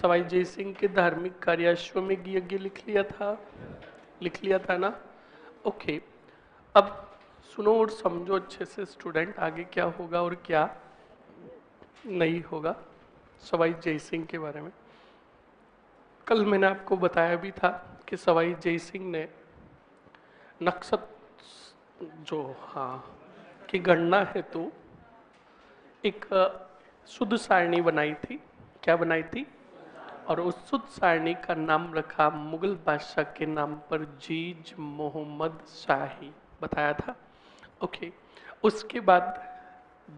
सवाई जय सिंह के धार्मिक कार्य अश्वमेध यज्ञ लिख लिया था ना। ओके, अब सुनो और समझो अच्छे से स्टूडेंट, आगे क्या होगा और क्या नहीं होगा सवाई जय सिंह के बारे में। कल मैंने आपको बताया भी था कि सवाई जय सिंह ने नक्षत्र जो की गणना हेतु एक शुद्ध सारणी बनाई थी। क्या बनाई थी? और उस शुद्ध सारणी का नाम रखा मुगल बादशाह के नाम पर, जीज मोहम्मद शाही, बताया था। ओके, उसके बाद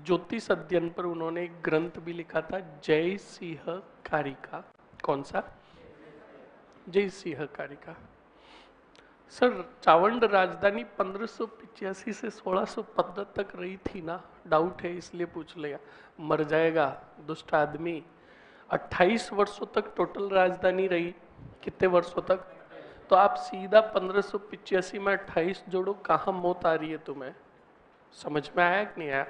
ज्योतिष अध्ययन पर उन्होंने एक ग्रंथ भी लिखा था, जय सिंह कारिका। कौन सा? जय सिंह कारिका। सर, चावंड राजधानी 1585 से 1615 तक रही थी ना? डाउट है इसलिए पूछ लिया। मर जाएगा दुष्ट आदमी। 28 वर्षों तक टोटल राजधानी रही। कितने वर्षों तक? तो आप सीधा 1585 में 28 जोड़ो, कहाँ मौत आ रही है तुम्हें? समझ में आया कि नहीं आया?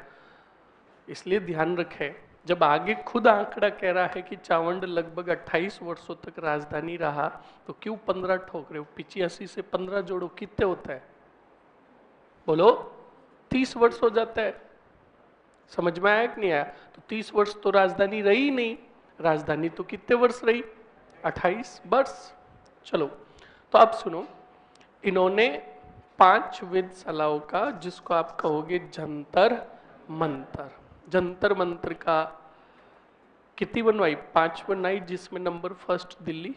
इसलिए ध्यान रखें, जब आगे खुद आंकड़ा कह रहा है कि चावंड लगभग 28 वर्षों तक राजधानी रहा, तो क्यों 15 ठोक रहे हो? 85 से 15 जोड़ो, कितने होता है? बोलो, 30 वर्ष हो जाता है। समझ में आया कि नहीं आया? तो 30 वर्ष तो राजधानी रही नहीं। राजधानी तो कितने वर्ष रही? 28 वर्ष। चलो, तो अब सुनो, इन्होंने 5 वेधशालाओं का, जिसको आप कहोगे जंतर मंतर, जंतर मंत्र का कितनी बनवाई? 5 बनवाई, जिसमें नंबर फर्स्ट दिल्ली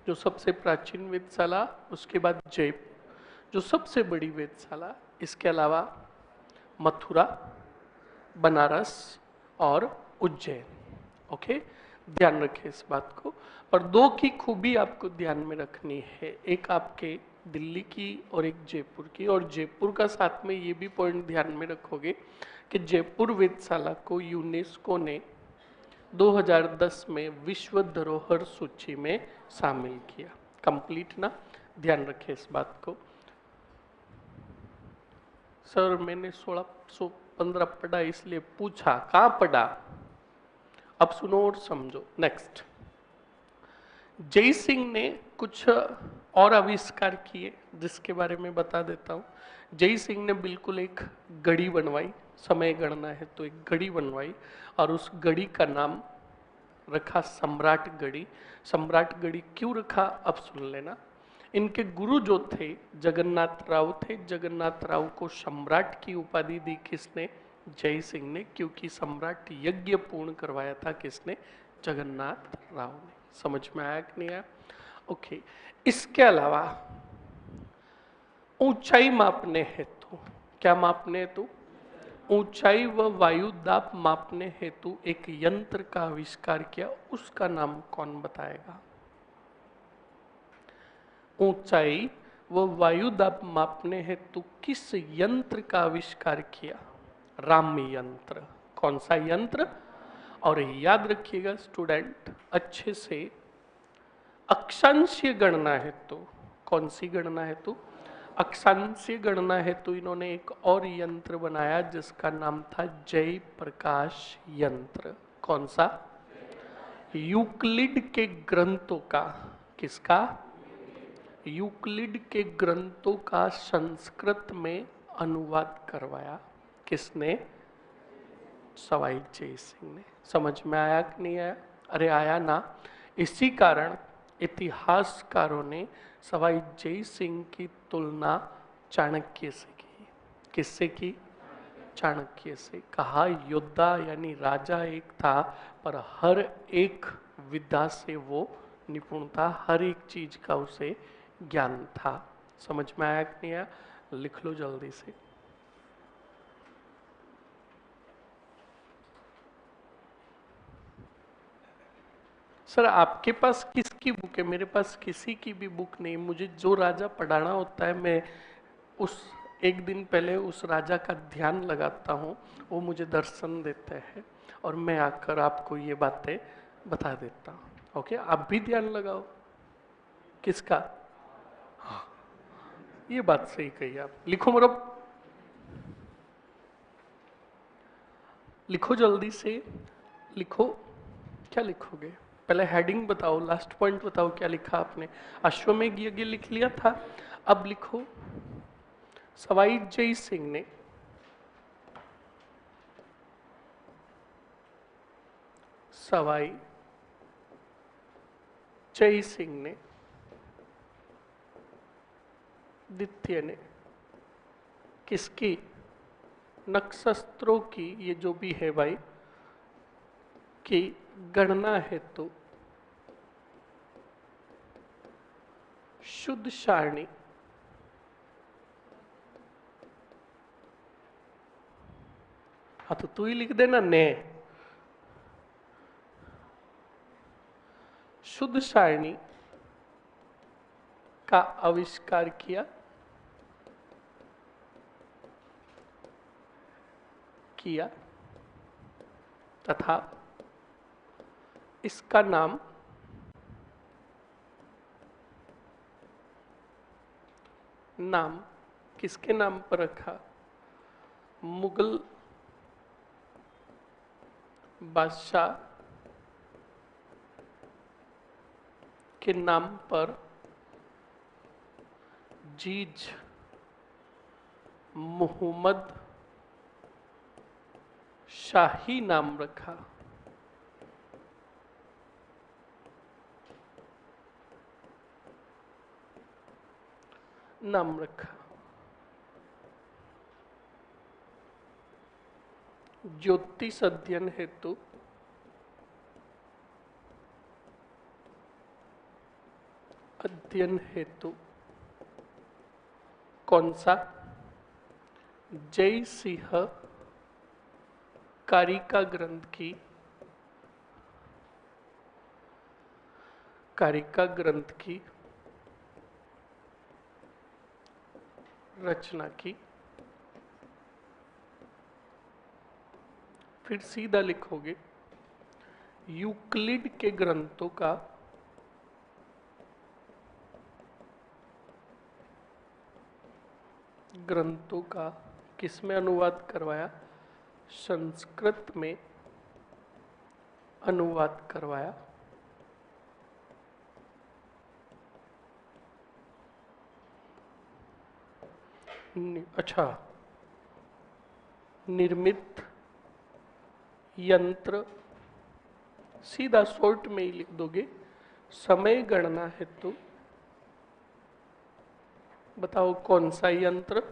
जो सबसे प्राचीन वेधशाला, उसके बाद जयपुर जो सबसे बड़ी वेधशाला, इसके अलावा मथुरा, बनारस और उज्जैन। ओके, ध्यान रखें इस बात को। पर 2 की खूबी आपको ध्यान में रखनी है, एक आपके दिल्ली की और एक जयपुर की। और जयपुर का साथ में ये भी पॉइंट ध्यान में रखोगे कि जयपुर वेधशाला को यूनेस्को ने 2010 में विश्व धरोहर सूची में शामिल किया। कंप्लीट ना? ध्यान रखें इस बात को। सर, मैंने 1615 पढ़ा इसलिए पूछा, कहां पढ़ा? अब सुनो और समझो। नेक्स्ट, जय सिंह ने कुछ और आविष्कार किए, जिसके बारे में बता देता हूं। जय सिंह ने बिल्कुल एक घड़ी बनवाई, समय गणना है तो एक घड़ी बनवाई, और उस घड़ी का नाम रखा सम्राट घड़ी। सम्राट घड़ी क्यों रखा, अब सुन लेना। इनके गुरु जो थे जगन्नाथ राव थे। जगन्नाथ राव को सम्राट की उपाधि दी किसने? जय सिंह ने, क्योंकि सम्राट यज्ञ पूर्ण करवाया था किसने? जगन्नाथ राव ने। समझ में आया कि नहीं आया? ओके, इसके अलावा ऊंचाई मापने हेतु, क्या मापने हेतु? ऊंचाई व वायु दाब मापने हेतु एक यंत्र का आविष्कार किया, उसका नाम कौन बताएगा? ऊंचाई व वायु दाब मापने हेतु किस यंत्र का आविष्कार किया? राम यंत्र। कौन सा यंत्र? और याद रखिएगा स्टूडेंट अच्छे से, अक्षांशीय गणना हेतु, कौन सी गणना हेतु? अक्षांशीय गणना हेतु इन्होंने एक और यंत्र बनाया, जिसका नाम था जय प्रकाश यंत्र। कौन सा? यूक्लिड के ग्रंथों का, किसका? यूक्लिड के ग्रंथों का संस्कृत में अनुवाद करवाया किसने? सवाई जय सिंह ने। समझ में आया कि नहीं आया? अरे आया ना। इसी कारण इतिहासकारों ने सवाई जय सिंह की तुलना चाणक्य से की। किससे की? चाणक्य से। कहा योद्धा यानी राजा एक था, पर हर एक विद्या से वो निपुण था, हर एक चीज का उसे ज्ञान था। समझ में आया कि नहीं आया? लिख लो जल्दी से। सर, आपके पास किसकी बुक है? मेरे पास किसी की भी बुक नहीं। मुझे जो राजा पढ़ाना होता है, मैं उस एक दिन पहले उस राजा का ध्यान लगाता हूँ, वो मुझे दर्शन देते हैं और मैं आकर आपको ये बातें बता देता हूँ। ओके, आप भी ध्यान लगाओ। किसका? हाँ, ये बात सही कही आप। लिखो मतलब, लिखो जल्दी से लिखो। क्या लिखोगे? पहले हेडिंग बताओ, लास्ट पॉइंट बताओ क्या लिखा आपने। अश्वमेध यज्ञ लिख लिया था, अब लिखो सवाई जय सिंह ने सवाई जय सिंह ने द्वितीय ने किसकी, नक्षत्रों की, ये जो भी है भाई, की गणना हेतु शुद्ध सारणी हाँ तो तू ही लिख देना ने शुद्ध सारणी का आविष्कार किया तथा इसका नाम किसके नाम पर रखा, मुगल बादशाह के नाम पर जीज मोहम्मद शाही नाम रखा। ज्योतिष अध्ययन हेतु कौन सा, जय सिंह कारिका ग्रंथ की रचना की। फिर सीधा लिखोगे यूक्लिड के ग्रंथों का किस में अनुवाद करवाया, संस्कृत में अनुवाद करवाया। अच्छा, निर्मित यंत्र, सीधा शॉर्ट में ही लिख दोगे समय गणना हेतु बताओ कौन सा यंत्र,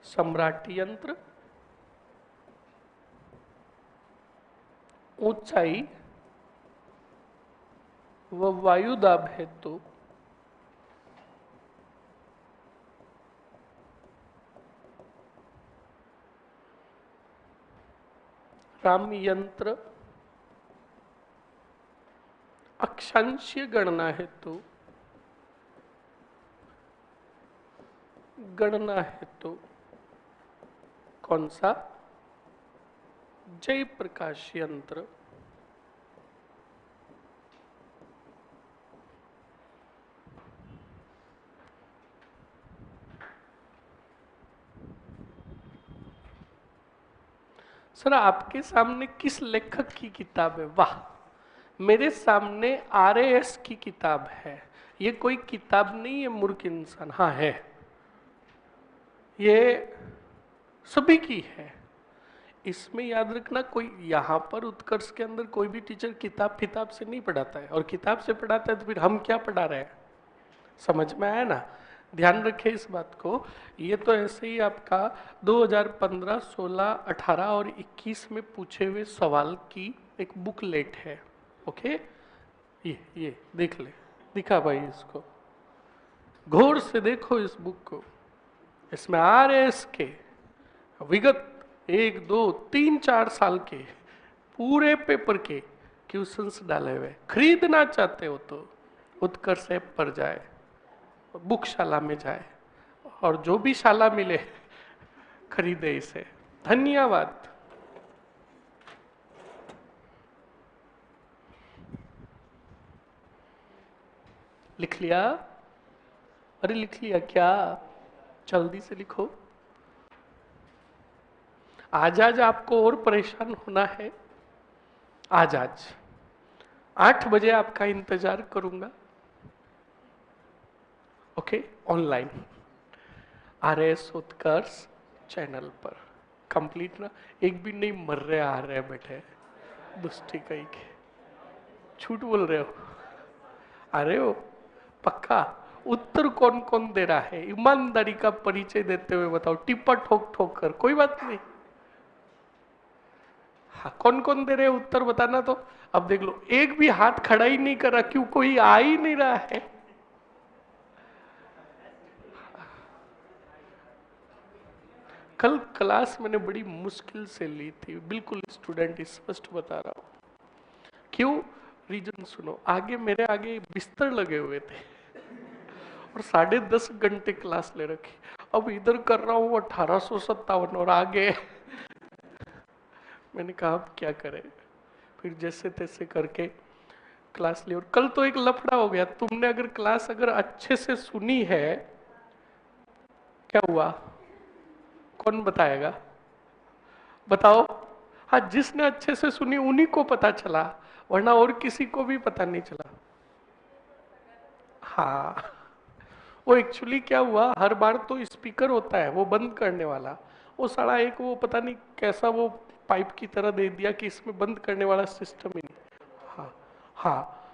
सम्राट यंत्र, ऊंचाई व वायुदाब हेतु राम यंत्र, अक्षांशीय गणना हेतु कौन सा, जय प्रकाश यंत्र। सर आपके सामने किस लेखक की किताब है, वाह, मेरे सामने आरएएस की किताब है। ये कोई किताब नहीं है मूर्ख इंसान, हाँ है, ये सभी की है। इसमें याद रखना, कोई यहाँ पर उत्कर्ष के अंदर कोई भी टीचर किताब से नहीं पढ़ाता है, और किताब से पढ़ाता है तो फिर हम क्या पढ़ा रहे हैं, समझ में आया ना। ध्यान रखें इस बात को। ये तो ऐसे ही आपका 2015, 16, 18 और 21 में पूछे हुए सवाल की एक बुकलेट है। ओके, ये देख ले, दिखा भाई इसको, गौर से देखो इस बुक को। इसमें आरएएस के विगत 1, 2, 3, 4 साल के पूरे पेपर के क्वेश्चंस डाले हुए। खरीदना चाहते हो तो उत्कर्ष ऐप पर जाए, बुकशाला में जाए, और जो भी शाला मिले खरीदे इसे। धन्यवाद। लिख लिया? अरे लिख लिया क्या? जल्दी से लिखो। आज आपको और परेशान होना है। आज 8 बजे आपका इंतजार करूंगा। ओके, ऑनलाइन RS उत्कर्ष चैनल पर। कंप्लीट ना, एक भी नहीं मर रहे आ रहे बैठे दुष्टी कहीं के। झूठ बोल रहे हो? आ रहे हो पक्का? उत्तर कौन कौन दे रहा है? ईमानदारी का परिचय देते हुए बताओ, टिप्पा ठोक ठोक कर, कोई बात नहीं। हाँ, कौन कौन दे रहे हैं उत्तर बताना तो। अब देख लो, एक भी हाथ खड़ा ही नहीं कर रहा, क्यों? कोई आ ही नहीं रहा है। कल क्लास मैंने बड़ी मुश्किल से ली थी, बिल्कुल स्टूडेंट स्पष्ट बता रहा हूं। क्यों? रीजन सुनो। आगे मेरे आगे बिस्तर लगे हुए थे और 10.5 घंटे क्लास ले रखी। अब इधर कर रहा हूँ 1857 और आगे। मैंने कहा अब क्या करें, फिर जैसे तैसे करके क्लास ली। और कल तो एक लफड़ा हो गया। तुमने अगर क्लास अगर अच्छे से सुनी है, क्या हुआ? कौन बताएगा? बताओ। हाँ, जिसने अच्छे से सुनी उन्हीं को पता चला, वरना और किसी को भी पता नहीं चला। हाँ, वो एक्चुअली क्या हुआ, हर बार तो स्पीकर होता है वो बंद करने वाला, वो साला एक वो पता नहीं कैसा वो पाइप की तरह दे दिया कि इसमें बंद करने वाला सिस्टम ही नहीं। हाँ हाँ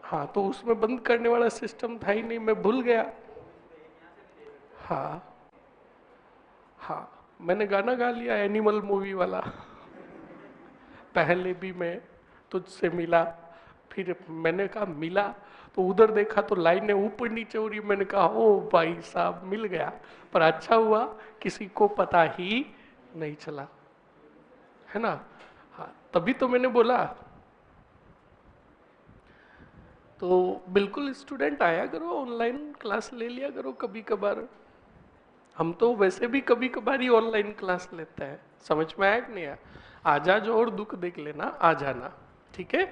हाँ, तो उसमें बंद करने वाला सिस्टम था ही नहीं, मैं भूल गया। हाँ हाँ, मैंने गाना गा लिया एनिमल मूवी वाला। पहले भी मैं तुझसे मिला, फिर मैंने कहा मिला, तो उधर देखा तो लाइनें ऊपर नीचे हो रही। मैंने कहा ओ भाई साहब, मिल गया। पर अच्छा हुआ किसी को पता ही नहीं चला, है ना। हाँ, तभी तो मैंने बोला। तो बिल्कुल स्टूडेंट आया करो, ऑनलाइन क्लास ले लिया करो कभी कभार। हम तो वैसे भी कभी कभार ही ऑनलाइन क्लास लेते हैं। समझ में आया कि नहीं आया? आ जा जो और दुख देख लेना, आ जाना। ठीक है,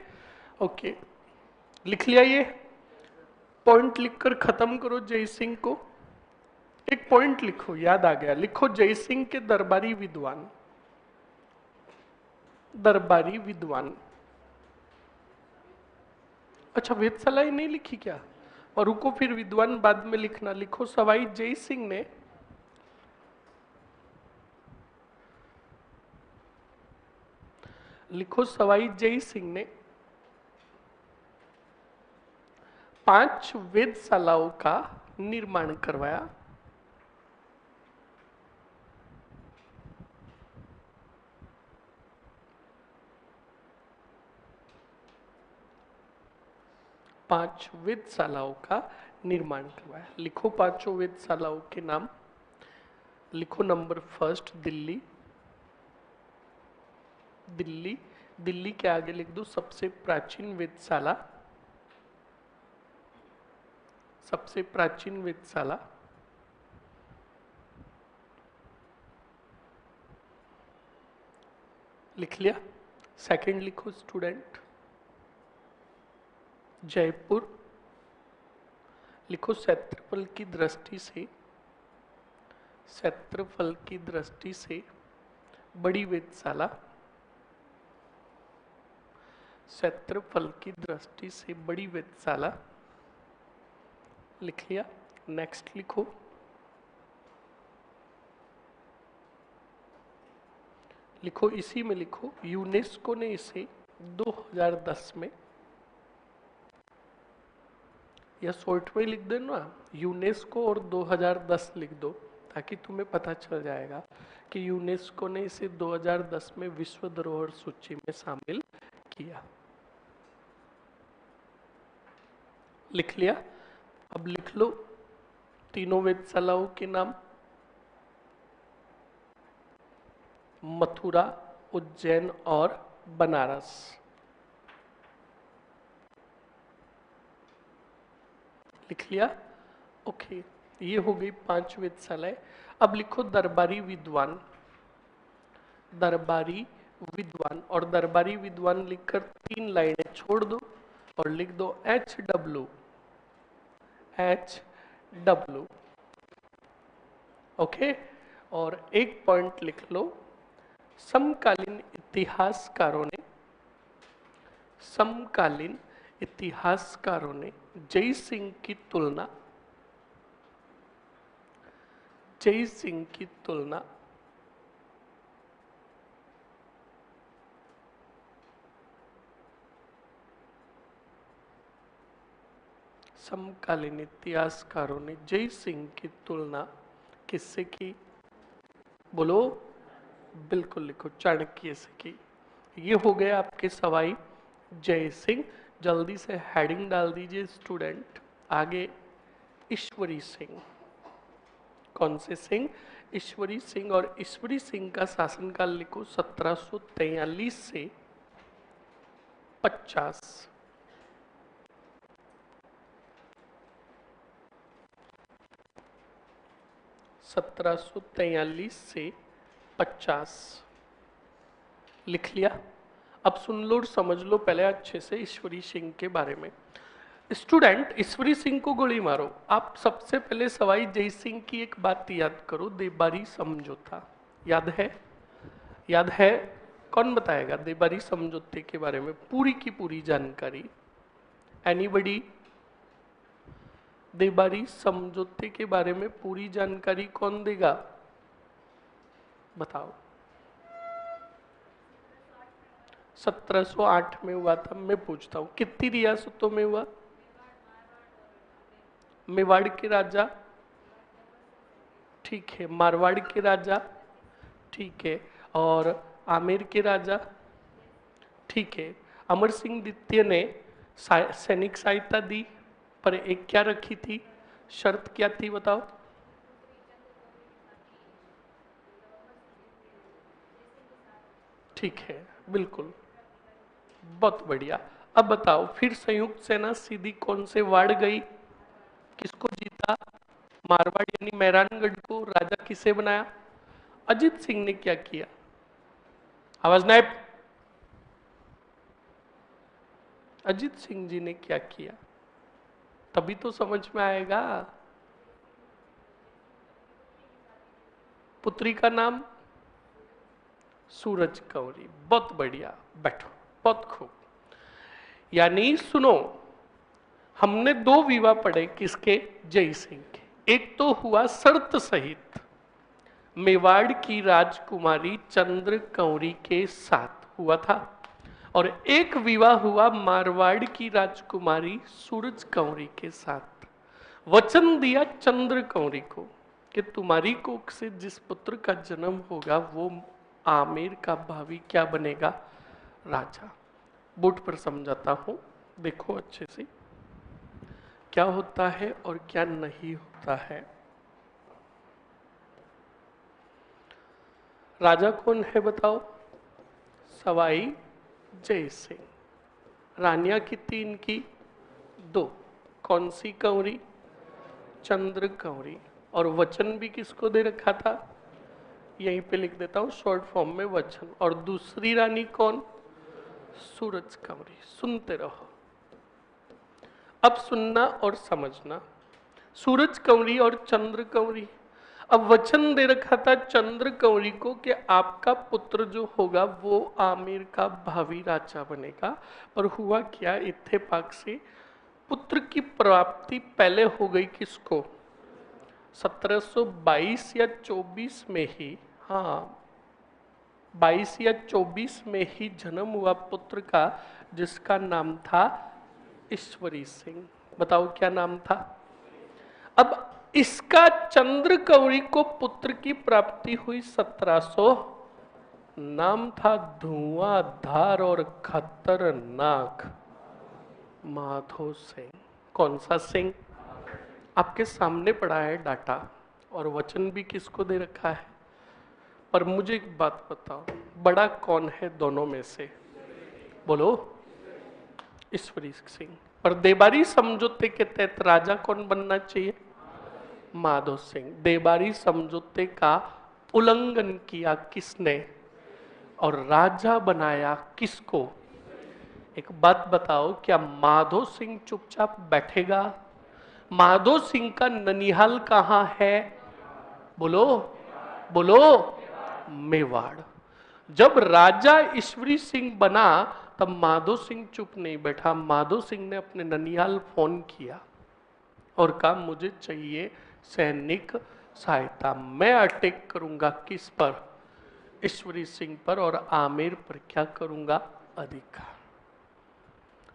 ओके। लिख लिया ये पॉइंट? लिखकर खत्म करो जय सिंह को। एक पॉइंट लिखो, याद आ गया, लिखो जय सिंह के दरबारी विद्वान। दरबारी विद्वान। अच्छा, वेधशाला ही नहीं लिखी क्या? और रुको, फिर विद्वान बाद में लिखना। लिखो सवाई जय सिंह ने, लिखो सवाई जय सिंह ने 5 वेधशालाओं का निर्माण करवाया। पांच वेधशालाओं का निर्माण करवाया। लिखो पांचों वेधशालाओं के नाम। लिखो नंबर फर्स्ट दिल्ली। दिल्ली, दिल्ली के आगे लिख दो सबसे प्राचीन वेधशाला। सबसे प्राचीन वेधशाला। लिख लिया? सेकंड लिखो स्टूडेंट, जयपुर। लिखो क्षेत्रफल की दृष्टि से, क्षेत्रफल की दृष्टि से बड़ी वेधशाला। क्षेत्रफल की दृष्टि से बड़ी वेधशाला। लिख लिया? नेक्स्ट लिखो, लिखो इसी में लिखो यूनेस्को ने इसे 2010 में, या शॉर्ट में लिख दो ना, यूनेस्को और 2010 लिख दो, ताकि तुम्हें पता चल जाएगा कि यूनेस्को ने इसे 2010 में विश्व धरोहर सूची में शामिल किया। लिख लिया? अब लिख लो तीनों वेधशालाओं के नाम। मथुरा, उज्जैन और बनारस। लिख लिया? ओके, ये हो गई 5 वेधशालाएं। अब लिखो दरबारी विद्वान। दरबारी विद्वान, और दरबारी विद्वान लिखकर 3 लाइनें छोड़ दो और लिख दो HW। HW, okay. और एक पॉइंट लिख लो, समकालीन इतिहासकारों ने, समकालीन इतिहासकारों ने जय सिंह की तुलना समकालीन इतिहासकारों ने जय सिंह की तुलना किससे की? बोलो, बिल्कुल लिखो, चाणक्य से की। ये हो गए आपके सवाई जय सिंह। जल्दी से हेडिंग डाल दीजिए स्टूडेंट। आगे ईश्वरी सिंह। कौन से सिंह? ईश्वरी सिंह। और ईश्वरी सिंह का शासनकाल लिखो 1743 से 50। 1743 से 50 लिख लिया। अब सुन लो और समझ लो पहले अच्छे से ईश्वरी सिंह के बारे में। स्टूडेंट, ईश्वरी सिंह को गोली मारो। आप सबसे पहले सवाई जय सिंह की एक बात याद करो, देबारी समझौता। याद है? याद है? कौन बताएगा देबारी समझौते के बारे में पूरी की पूरी जानकारी? एनीबडी? देबारी समझौते के बारे में पूरी जानकारी कौन देगा? बताओ। 1708 में हुआ था। मैं पूछता हूं कितनी रियासतों में हुआ? मेवाड़ के राजा, ठीक है। मारवाड़ के राजा, ठीक है। और आमेर के राजा, ठीक है। अमर सिंह द्वितीय ने सैनिक सहायता दी, पर एक क्या रखी थी? शर्त क्या थी बताओ? ठीक है, बिल्कुल, बहुत बढ़िया। अब बताओ, फिर संयुक्त सेना सीधी कौन से वार्ड गई? किसको जीता? मारवाड़ यानी मेहरानगढ़ को राजा किसे बनाया? अजीत सिंह ने क्या किया? आवाज नायब। अजीत सिंह जी ने क्या किया? तभी तो समझ में आएगा। पुत्री का नाम? सूरज कौरी। बहुत बढ़िया, बैठो, बहुत खूब। यानी सुनो, हमने दो विवाह पढ़े किसके? जय सिंह के। एक तो हुआ शर्त सहित मेवाड़ की राजकुमारी चंद्र कौरी के साथ हुआ था, और एक विवाह हुआ मारवाड़ की राजकुमारी सूरज कौरी के साथ। वचन दिया चंद्र कौरी को कि तुम्हारी कोख से जिस पुत्र का जन्म होगा वो आमेर का भावी क्या बनेगा? राजा। बोर्ड पर समझाता हूं, देखो अच्छे से क्या होता है और क्या नहीं होता है। राजा कौन है बताओ? सवाई जय सिंह। रानियां कितनी इनकी? दो। कौन सी कौरी? चंद्र कौरी। और वचन भी किसको दे रखा था? यहीं पे लिख देता हूं शॉर्ट फॉर्म में, वचन। और दूसरी रानी कौन? सूरज कौरी। सुनते रहो, अब सुनना और समझना। सूरज कौरी और चंद्र कौरी। अब वचन दे रखा था चंद्र कौरी को कि आपका पुत्र जो होगा वो आमेर का भावी राजा बनेगा। पर हुआ क्या, इत्तेफाक से पुत्र की प्राप्ति पहले हो गई किसको? 1722 या 24 में ही, हाँ 22 या 24 में ही जन्म हुआ पुत्र का, जिसका नाम था ईश्वरी सिंह। बताओ क्या नाम था? अब इसका चंद्र कौरी को पुत्र की प्राप्ति हुई 1700। नाम था धुआंधार और खतरनाक माधो सिंह। कौन सा सिंह? आपके सामने पड़ा है डाटा, और वचन भी किसको दे रखा है। पर मुझे एक बात बताओ, बड़ा कौन है दोनों में से? बोलो। ईश्वरी सिंह। पर देबारी समझौते के तहत राजा कौन बनना चाहिए? माधो सिंह। देबारी समझौते का उल्लंघन किया किसने और राजा बनाया किसको? एक बात बताओ, क्या माधो सिंह चुपचाप बैठेगा? माधो सिंह का ननिहाल कहां है? बोलो, बोलो। मेवाड़। जब राजा ईश्वरी सिंह बना तब माधो सिंह चुप नहीं बैठा। माधो सिंह ने अपने ननिहाल फोन किया और कहा मुझे चाहिए सैनिक सहायता। मैं अटैक करूंगा किस पर? ईश्वरी सिंह पर, और आमेर पर क्या करूंगा? अधिकार।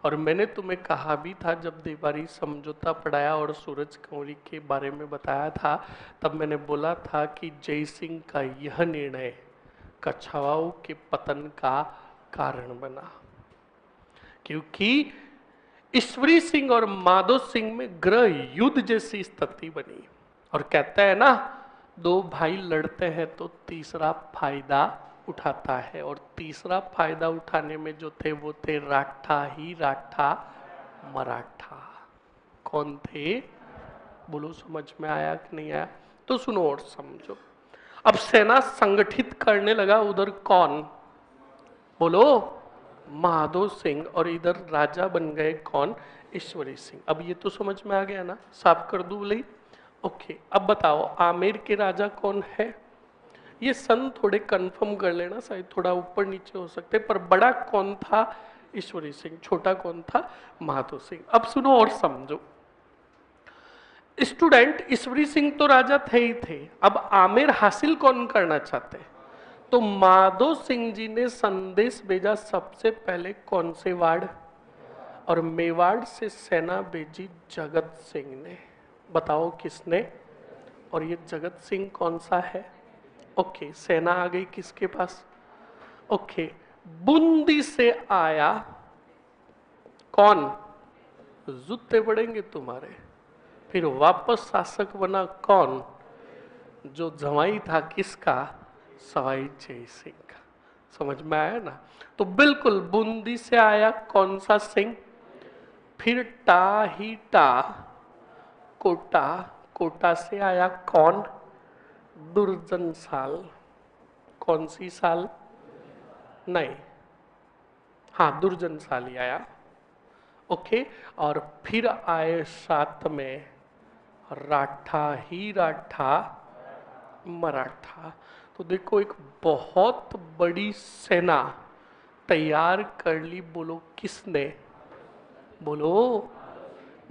और मैंने तुम्हें कहा भी था जब देवारी समझौता पढ़ाया और सूरज कंवरी के बारे में बताया था, तब मैंने बोला था कि जय सिंह का यह निर्णय कछवाओं के पतन का कारण बना, क्योंकि ईश्वरी सिंह और माधो सिंह में गृह युद्ध जैसी स्थिति बनी। और कहते हैं ना, दो भाई लड़ते हैं तो तीसरा फायदा उठाता है, और तीसरा फायदा उठाने में जो थे वो थे राठा ही राठा मराठा। कौन थे? बोलो, समझ में आया कि नहीं आया? तो सुनो और समझो। अब सेना संगठित करने लगा उधर कौन? बोलो, माधो सिंह, और इधर राजा बन गए कौन? ईश्वरी सिंह। अब ये तो समझ में आ गया ना? साफ कर दूं भले? ओके, अब बताओ आमेर के राजा कौन है? ये सन थोड़े कंफर्म कर लेना, शायद थोड़ा ऊपर नीचे हो सकते, पर बड़ा कौन था? ईश्वरी सिंह। छोटा कौन था? माधो सिंह। अब सुनो और समझो। स्टूडेंट, ईश्वरी सिंह तो राजा थे ही थे, अब आमेर हासिल कौन करना चाहते? तो माधो सिंह जी ने संदेश भेजा सबसे पहले कौन से वार्ड? और मेवाड़ से सेना भेजी जगत सिंह ने। बताओ किसने? और ये जगत सिंह कौन सा है? ओके, सेना आ गई किसके पास? ओके, बूंदी से आया कौन? जूते पड़ेंगे तुम्हारे। फिर वापस शासक बना कौन? जो जवाई था किसका? सवाई जय सिंह का। समझ में आया ना? तो बिल्कुल बूंदी से आया कौन सा सिंह? फिर टा ही टा कोटा, कोटा से आया कौन? दुर्जन साल। कौन सी साल? नहीं, हाँ दुर्जन साल ही आया। ओके, और फिर आए साथ में राठा ही राठा मराठा। तो देखो, एक बहुत बड़ी सेना तैयार कर ली। बोलो किसने? बोलो,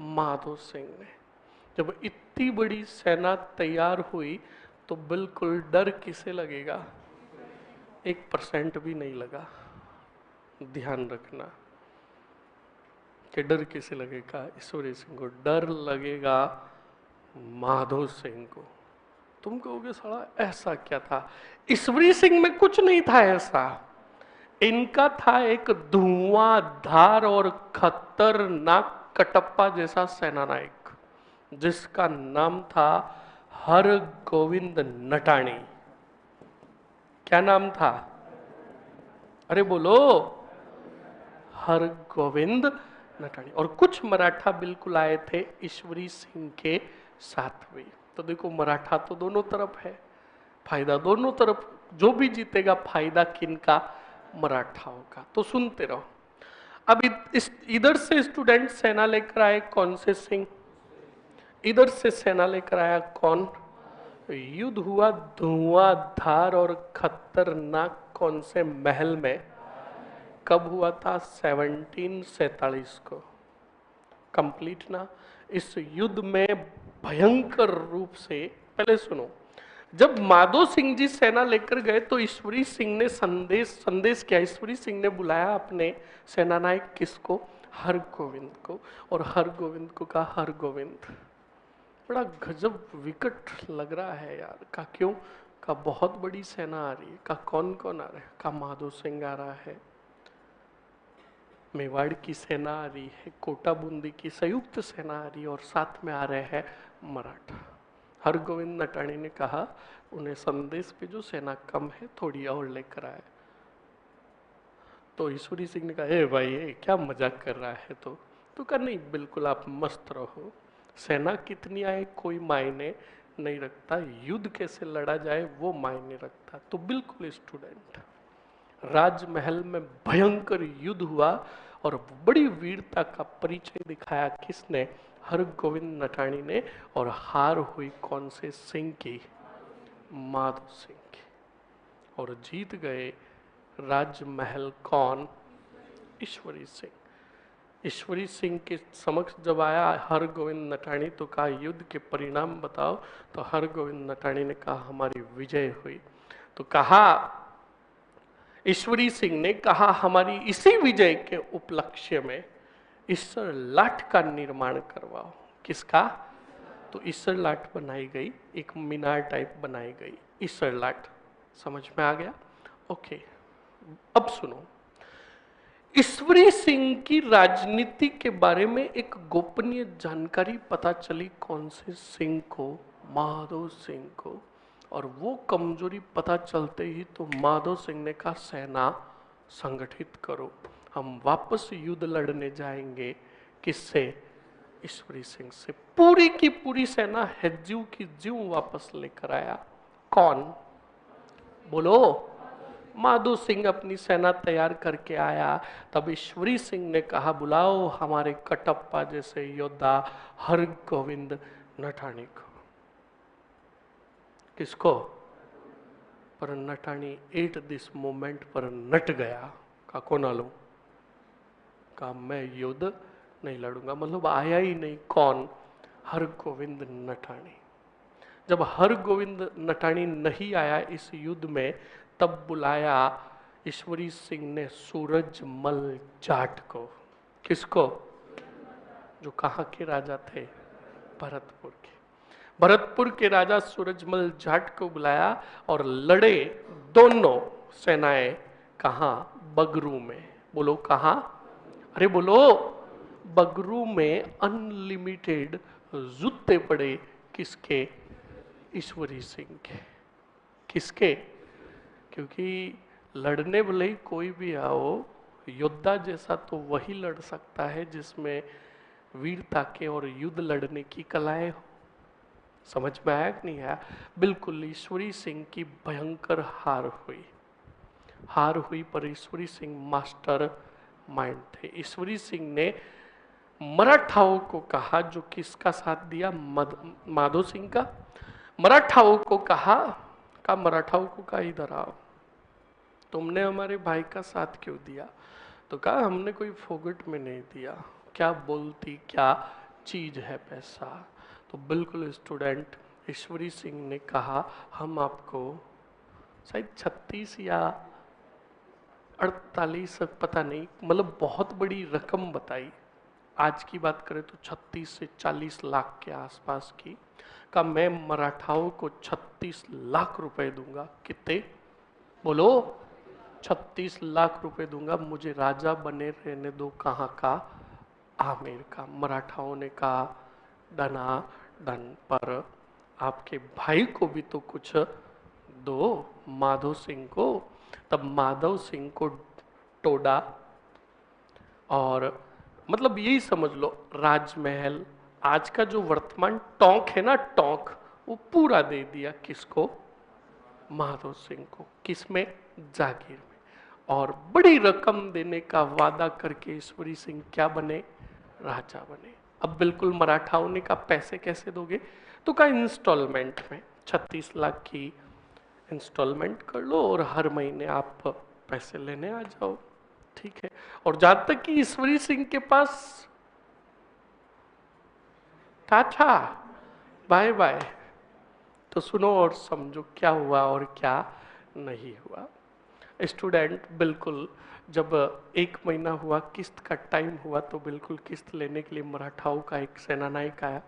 माधो सिंह ने। जब इतनी बड़ी सेना तैयार हुई तो बिल्कुल डर किसे लगेगा? 1% भी नहीं लगा। ध्यान रखना कि डर किसे लगेगा? ईश्वरी सिंह को। डर लगेगा माधो सिंह को। तुम कहोगे साला ऐसा क्या था? ईश्वरी सिंह में कुछ नहीं था ऐसा। इनका था एक धुआंधार और खतरनाक कटप्पा जैसा सेनानायक, जिसका नाम था हर गोविंद नटाणी। क्या नाम था? अरे बोलो, हर गोविंद नटाणी। और कुछ मराठा बिल्कुल आए थे ईश्वरी सिंह के साथ भी। तो देखो, मराठा तो दोनों तरफ है, फायदा दोनों तरफ। जो भी जीतेगा फायदा किनका? मराठाओं का। तो सुनते रहो। अब इधर से स्टूडेंट सेना लेकर आए कौन से सिंह? इधर से सेना लेकर आया कौन? युद्ध हुआ धुआंधार और खतरनाक कौन से महल में? कब हुआ था? 1747 को। कंप्लीट ना? इस युद्ध में भयंकर रूप से, पहले सुनो, जब माधो सिंह जी सेना लेकर गए तो ईश्वरी सिंह ने संदेश किया। ईश्वरी सिंह ने बुलाया अपने सेनानायक किसको? हर गोविंद को। और हर गोविंद को कहा, हर गोविंद, बड़ा गजब विकट लग रहा है यार। का क्यों? का बहुत बड़ी सेना आ रही है। का कौन कौन आ रहा है? का माधो सिंह आ रहा है, मेवाड़ की सेना आ रही है, कोटा बूंदी की संयुक्त सेना आ रही है, और साथ में आ रहे हैं मराठा। हर गोविंद नटाणी ने कहा उन्हें संदेश पे जो सेना कम है, थोड़ी और लेकर आए। तो ईश्वरी सिंह ने कहा, ए भाई ए, क्या मजाक कर रहा है? तो कहा नहीं, बिल्कुल आप मस्त रहो, सेना कितनी आए कोई मायने नहीं रखता, युद्ध कैसे लड़ा जाए वो मायने रखता। तो बिल्कुल स्टूडेंट, राजमहल में भयंकर युद्ध हुआ और बड़ी वीरता का परिचय दिखाया किसने? हर गोविंद नटाणी ने। और हार हुई कौन से सिंह की? माधो सिंह की। और जीत गए राजमहल कौन? ईश्वरी सिंह। ईश्वरी सिंह के समक्ष जब आया हरगोविंद नटाणी तो कहा युद्ध के परिणाम बताओ। तो हरगोविंद नटाणी ने कहा हमारी विजय हुई। तो कहा ईश्वरी सिंह ने कहा हमारी इसी विजय के उपलक्ष्य में ईश्वर लाट का निर्माण करवाओ। किसका? तो ईश्वर लाट बनाई गई, एक मीनार टाइप बनाई गई ईश्वर लाट। समझ में आ गया? ओके। अब सुनो, ईश्वरी सिंह की राजनीति के बारे में एक गोपनीय जानकारी पता चली। कौन से सिंह को? माधव सिंह को। और वो कमजोरी पता चलते ही तो माधव सिंह ने कहा सेना संगठित करो, हम वापस युद्ध लड़ने जाएंगे। किससे? ईश्वरी सिंह से। पूरी की पूरी सेना हेज्यू की ज्यों वापस लेकर आया। कौन? बोलो। माधो सिंह अपनी सेना तैयार करके आया। तब ईश्वरी सिंह ने कहा बुलाओ हमारे कटप्पा जैसे योद्धा हरगोविंद नटाणी को। किसको? पर नटाणी एट दिस मोमेंट पर नट गया। का कौन आलो? का मैं युद्ध नहीं लड़ूंगा। मतलब आया ही नहीं। कौन? हरगोविंद नटाणी। जब हरगोविंद नटाणी नहीं आया इस युद्ध में, तब बुलाया ईश्वरी सिंह ने सूरजमल जाट को। किसको? जो कहां के राजा थे? भरतपुर के। भरतपुर के राजा सूरजमल जाट को बुलाया और लड़े दोनों सेनाएं। कहां? बगरू में। बोलो कहां? अरे बोलो। बगरू में अनलिमिटेड जूते पड़े। किसके? ईश्वरी सिंह के। किसके? क्योंकि लड़ने भले ही कोई भी आओ, योद्धा जैसा तो वही लड़ सकता है जिसमें वीरता के और युद्ध लड़ने की कलाएं हो। समझ में आया कि नहीं आया? बिल्कुल। ईश्वरी सिंह की भयंकर हार हुई। हार हुई पर ईश्वरी सिंह मास्टर माइंड थे। ईश्वरी सिंह ने मराठाओं को कहा, जो किसका साथ दिया? माधो सिंह का। मराठाओं को कहा मराठाओं को कहा इधर आओ, तुमने हमारे भाई का साथ क्यों दिया? तो कहा हमने कोई फोगट में नहीं दिया। क्या बोलती क्या चीज है पैसा? तो बिल्कुल स्टूडेंट, ईश्वरी सिंह ने कहा हम आपको शायद 36 या 48, पता नहीं, मतलब बहुत बड़ी रकम बताई। आज की बात करें तो 36 से 40 लाख के आसपास की। का मैं मराठाओं को 36 लाख रुपए दूंगा। कितने? बोलो। 36 लाख रुपए दूंगा, मुझे राजा बने रहने दो। कहां का? आमेर का। मराठाओं ने कहा डना डन, पर आपके भाई को भी तो कुछ दो, माधव सिंह को। तब माधव सिंह को टोडा, और मतलब यही समझ लो राजमहल, आज का जो वर्तमान टोंक है ना, टोंक, वो पूरा दे दिया। किसको? माधव सिंह को। किसमें? जागीर में। और बड़ी रकम देने का वादा करके ईश्वरी सिंह क्या बने? राजा बने। अब बिल्कुल मराठाओं ने कहा पैसे कैसे दोगे? तो कहा इंस्टॉलमेंट में 36 लाख की इंस्टॉलमेंट कर लो और हर महीने आप पैसे लेने आ जाओ। ठीक है। और जहां तक कि ईश्वरी सिंह के पास टाटा बाय बाय। तो सुनो और समझो क्या हुआ और क्या नहीं हुआ। स्टूडेंट, बिल्कुल जब 1 महीना हुआ, किस्त का टाइम हुआ, तो बिल्कुल किस्त लेने के लिए मराठाओं का एक सेनानायक आया।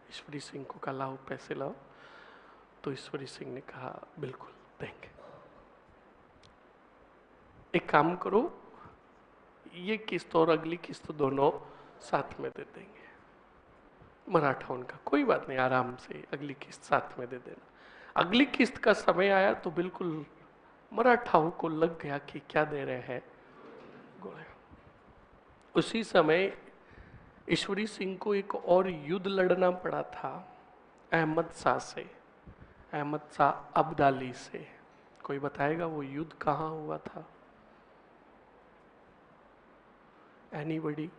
ईश्वरी सिंह को कहा लाओ पैसे लाओ। तो ईश्वरी सिंह ने कहा बिल्कुल देंगे। एक काम करो, ये किस्त और अगली किस्त दोनों साथ में दे देंगे। मराठा उनका कोई बात नहीं, आराम से अगली किस्त साथ में दे देना। अगली किस्त का समय आया तो बिल्कुल मराठाओं को लग गया कि क्या दे रहे हैं, घोड़े। उसी समय ईश्वरी सिंह को एक और युद्ध लड़ना पड़ा था अहमद शाह से, अहमद शाह अब्दाली से। कोई बताएगा वो युद्ध कहां हुआ था? एनीबडी?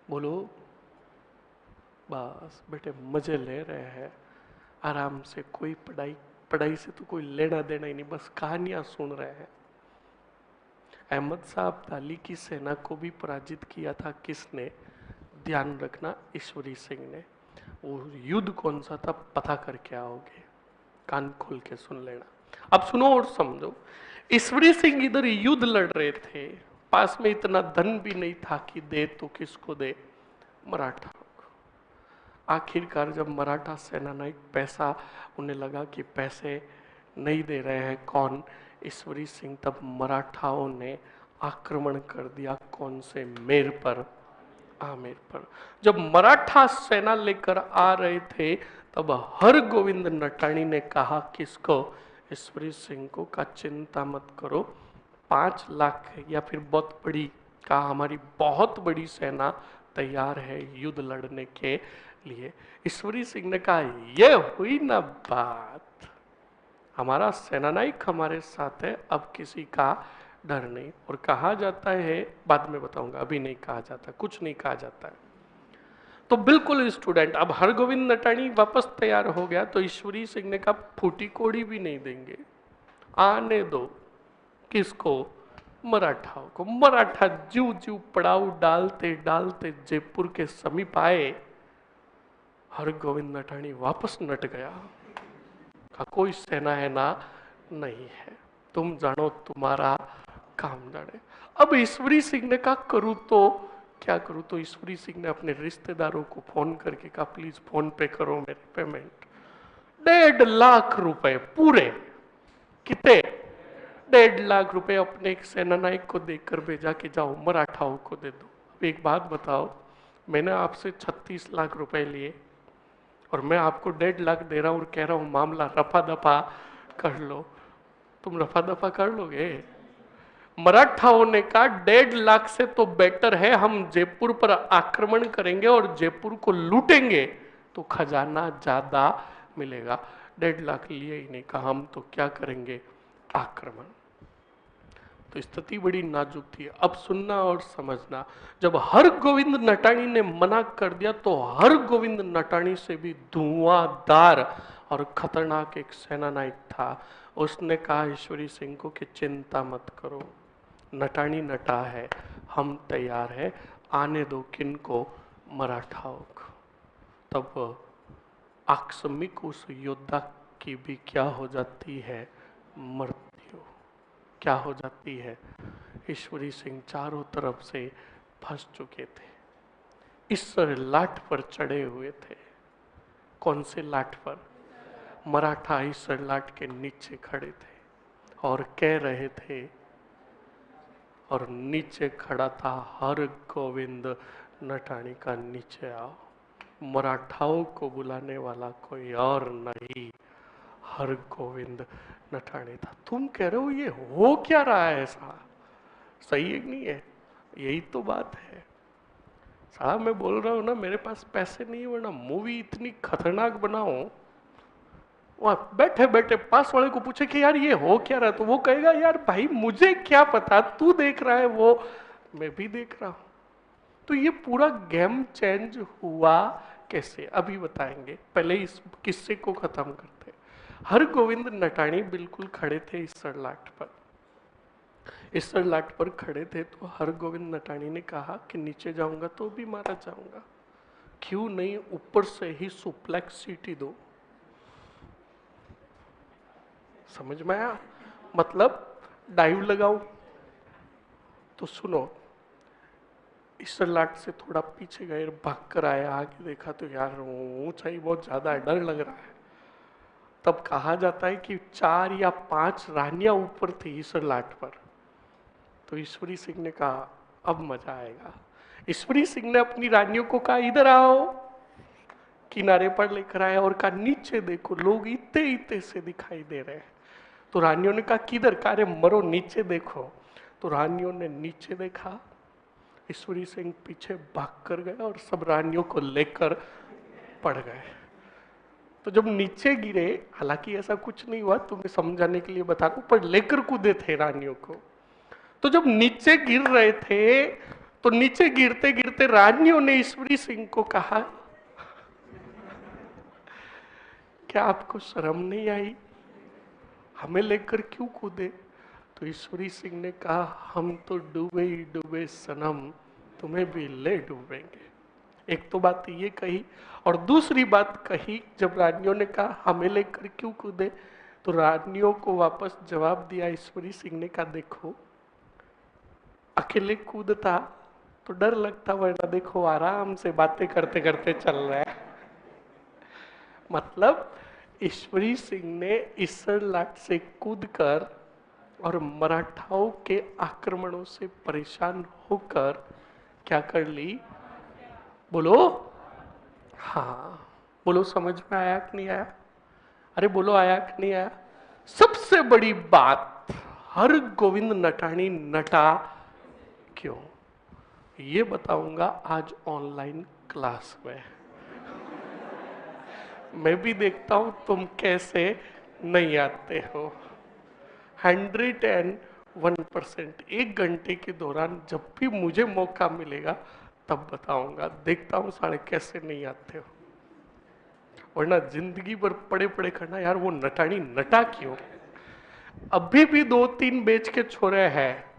बोलो। बस बेटे मजे ले रहे हैं आराम से, कोई पढ़ाई से तो कोई लेना देना ही नहीं, बस कहानियां सुन रहे हैं। अहमद शाह अब्दाली की सेना को भी पराजित किया था किसने? ध्यान रखना, ईश्वरी सिंह ने। वो युद्ध कौन सा था पता करके आओगे, कान खोल के सुन लेना। अब सुनो और समझो। ईश्वरी सिंह इधर युद्ध लड़ रहे थे, पास में इतना धन भी नहीं था कि दे तो किसको दे? मराठा। आखिरकार जब मराठा सेनानायक पैसा, उन्हें लगा कि पैसे नहीं दे रहे हैं, कौन? ईश्वरी सिंह। तब मराठाओं ने आक्रमण कर दिया, कौन से? मेर पर, आमेर पर। जब मराठा सेना लेकर आ रहे थे तब हर गोविंद नटाणी ने कहा किसको? ईश्वरी सिंह को, का चिंता मत करो, 5 लाख या फिर बहुत बड़ी, कहा हमारी बहुत बड़ी सेना तैयार है युद्ध लड़ने के लिए। ईश्वरी सिंह ने कहा यह हुई ना बात, हमारा सेनानायक हमारे साथ है, अब किसी का डर नहीं। और कहा जाता है, बाद में बताऊंगा, अभी नहीं कहा जाता, कुछ नहीं कहा जाता है। तो बिल्कुल स्टूडेंट, अब हरगोविंद नटाणी वापस तैयार हो गया तो ईश्वरी सिंह ने कहा फूटी कोड़ी भी नहीं देंगे, आने दो। किसको? मराठाओं को। मराठा जीव जीव पड़ाव डालते डालते जयपुर के समीप आए। हरगोविंद नटाणी वापस नट गया, का कोई सेना है ना? नहीं है, तुम जानो तुम्हारा काम जाने। अब ईश्वरी सिंह ने कहा करूं तो क्या करूं? तो ईश्वरी सिंह ने अपने रिश्तेदारों को फोन करके कहा प्लीज फोन पे करो मेरे पेमेंट। 1.5 लाख रुपए पूरे। कितने? 1.5 लाख रुपए अपने एक सेनानायक को देकर भेजा कि जाओ मराठाओं को दे दो। अब एक बात बताओ, मैंने आपसे 36 लाख रुपए लिए और मैं आपको 1.5 लाख दे रहा हूं और कह रहा हूं मामला रफा दफा कर लो, तुम रफा दफा कर लोगे? मराठाओं ने कहा 1.5 लाख से तो बेटर है हम जयपुर पर आक्रमण करेंगे और जयपुर को लूटेंगे तो खजाना ज्यादा मिलेगा। 1.5 लाख लिए ही नहीं, कहा हम तो क्या करेंगे? आक्रमण। तो स्थिति बड़ी नाजुक थी। अब सुनना और समझना, जब हर गोविंद नटाणी ने मना कर दिया तो हर गोविंद नटाणी से भी धुआंधार और खतरनाक एक सेनानायक था। उसने कहा ईश्वरी सिंह को कि चिंता मत करो, नटाणी नटा है, हम तैयार है, आने दो। किनको? मराठाओं को। तब आकस्मिक उस योद्धा की भी क्या हो जाती है? मृत्यु। क्या हो जाती है? ईश्वरी सिंह चारों तरफ से फंस चुके थे, इस लाट पर चढ़े हुए थे। कौन से लाट पर? मराठा इस लाट के नीचे खड़े थे और कह रहे थे, और नीचे खड़ा था हर गोविंद नटाणी का, नीचे आओ। मराठाओं को बुलाने वाला कोई और नहीं, हर गोविंद नटाणी था। तुम कह रहे हो ये हो क्या रहा है? ऐसा सही है नहीं है? यही तो बात है साहब। मैं बोल रहा हूं ना, मेरे पास पैसे नहीं है, वरना मूवी इतनी खतरनाक बनाऊं, वहां बैठे बैठे पास वाले को पूछे कि यार ये हो क्या रहा है, तो वो कहेगा यार भाई मुझे क्या पता, तू देख रहा है वो मैं भी देख रहा हूं। तो ये पूरा गेम चेंज हुआ कैसे, अभी बताएंगे। पहले इस किस्से को खत्म करते। हर गोविंद नटाणी बिल्कुल खड़े थे इस सरलाट पर। इस सरलाट पर खड़े थे तो हर गोविंद नटाणी ने कहा कि नीचे जाऊंगा तो भी मारा जाऊंगा, क्यों नहीं ऊपर से ही सुप्लेक्स सीटी दो। समझ में आया? मतलब डाइव लगाऊं। तो सुनो, इस लाट से थोड़ा पीछे गए, भाग कर आया, आगे देखा तो यार ऊंचाई बहुत ज्यादा है, डर लग रहा है। तब कहा जाता है कि 4 या 5 रानियां ऊपर थी इस लाट पर। तो ईश्वरी सिंह ने कहा अब मजा आएगा। ईश्वरी सिंह ने अपनी रानियों को कहा इधर आओ, किनारे पर लेकर आया और कहा नीचे देखो, लोग इतने इतने से दिखाई दे रहे हैं। तो रानियों ने कहा किधर? कहा अरे मरो, नीचे देखो। तो रानियों ने नीचे देखा, ईश्वरी सिंह पीछे भाग कर गए और सब रानियों को लेकर पड़ गए। तो जब नीचे गिरे, हालांकि ऐसा कुछ नहीं हुआ, तुम्हें समझाने के लिए बता रहा हूं, पर लेकर कूदे थे रानियों को। तो जब नीचे गिर रहे थे तो नीचे गिरते गिरते रानियों ने ईश्वरी सिंह को कहा क्या आपको शर्म नहीं आई? हमें लेकर क्यों कूदे? तो ईश्वरी सिंह ने कहा, हम तो डूबे ही डूबे सनम, तुम्हें भी ले डूबेंगे। एक तो बात ये कही, और दूसरी बात कही, जब रानियों ने कहा हमें लेकर क्यों कूदे, तो रानियों को वापस जवाब दिया ईश्वरी सिंह ने कहा, देखो अकेले कूदता तो डर लगता, वरना देखो आराम से बातें करते करते चल रहा है। मतलब ईश्वरी सिंह ने ईसर लाट से कूदकर और मराठाओं के आक्रमणों से परेशान होकर क्या कर ली, बोलो। हाँ, बोलो, समझ में आया कि नहीं आया? अरे बोलो, आया कि नहीं आया? सबसे बड़ी बात, हर गोविंद नटानी नटा क्यों, ये बताऊंगा आज ऑनलाइन क्लास में। मैं भी देखता हूं तुम कैसे नहीं आते हो। 101%, 1 घंटे के दौरान जब भी मुझे मौका मिलेगा तब बताऊंगा। देखता हूं सारे कैसे नहीं आते हो, वरना जिंदगी भर पड़े पड़े करना, यार वो नटानी नटा क्यों। अभी भी 2-3 बेच के छोरे हैं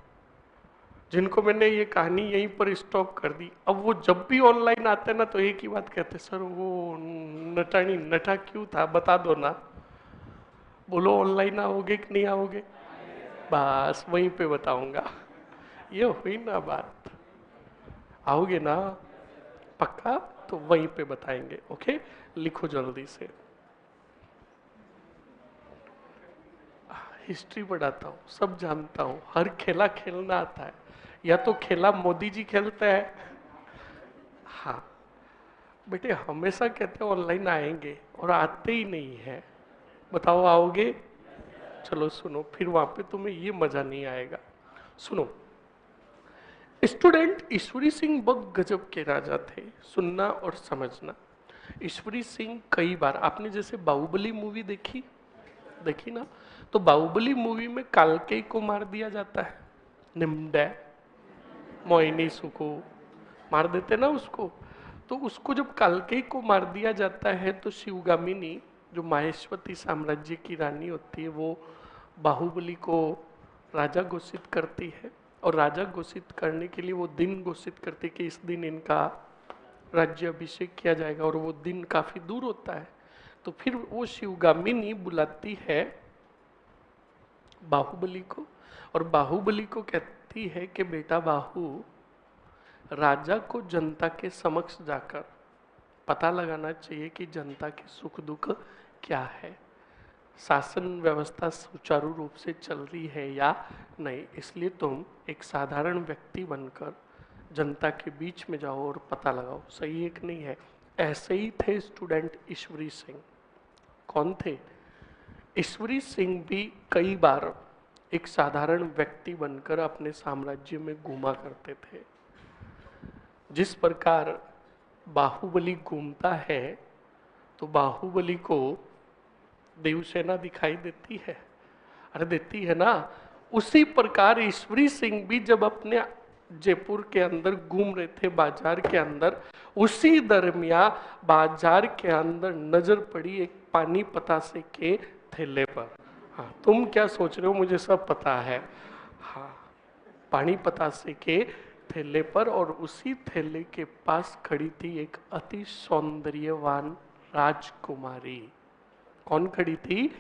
जिनको मैंने ये कहानी यहीं पर स्टॉप कर दी। अब वो जब भी ऑनलाइन आते हैं ना तो एक ही बात कहते, सर वो नटानी नटा क्यों था, बता दो ना। बोलो, ऑनलाइन आओगे कि नहीं आओगे? बस वहीं पे बताऊंगा। ये हुई ना बात, आओगे ना पक्का? तो वहीं पे बताएंगे। ओके, लिखो जल्दी से। हिस्ट्री पढ़ाता हूँ, सब जानता हूँ, हर खेला खेलना आता है। या तो खेला मोदी जी खेलते हैं, हाँ बेटे, हमेशा कहते हैं ऑनलाइन आएंगे और आते ही नहीं है। बताओ आओगे? चलो सुनो, फिर वहां पे तुम्हें ये मजा नहीं आएगा। सुनो, स्टूडेंट, ईश्वरी सिंह बहुत गजब के राजा थे, सुनना और समझना। ईश्वरी सिंह कई बार, आपने जैसे बाहुबली मूवी देखी देखी ना, तो बाहुबली मूवी में कालकेय को मार दिया जाता है, निम्डे मोहिनी सुको मार देते ना उसको। तो उसको जब कालकेय को मार दिया जाता है तो शिवगामिनी, जो माहेश्वती साम्राज्य की रानी होती है, वो बाहुबली को राजा घोषित करती है। और राजा घोषित करने के लिए वो दिन घोषित करती है कि इस दिन इनका राज्य अभिषेक किया जाएगा, और वो दिन काफी दूर होता है। तो फिर वो शिवगामिनी बुलाती है बाहुबली को, और बाहुबली को कहती है कि बेटा बाहु, राजा को जनता के समक्ष जाकर पता लगाना चाहिए कि जनता के सुख दुख क्या है, शासन व्यवस्था सुचारू रूप से चल रही है या नहीं। इसलिए तुम एक साधारण व्यक्ति बनकर जनता के बीच में जाओ और पता लगाओ सही है कि नहीं है। ऐसे ही थे स्टूडेंट ईश्वरी सिंह। कौन थे? ईश्वरी सिंह भी कई बार एक साधारण व्यक्ति बनकर अपने साम्राज्य में घूमा करते थे। जिस प्रकार बाहुबली घूमता है तो बाहुबली को देवसेना दिखाई देती है, अरे देती है ना। उसी प्रकार ईश्वरी सिंह भी जब अपने जयपुर के अंदर घूम रहे थे बाजार के अंदर, उसी दरमियान बाजार के अंदर नजर पड़ी एक पानी पतासे के थैले पर। हाँ, तुम क्या सोच रहे हो, मुझे सब पता है। हाँ, पानी पतासे के थैले पर, और उसी थैले के पास खड़ी थी एक अति सौंदर्यवान राजकुमारी। कौन खड़ी थी?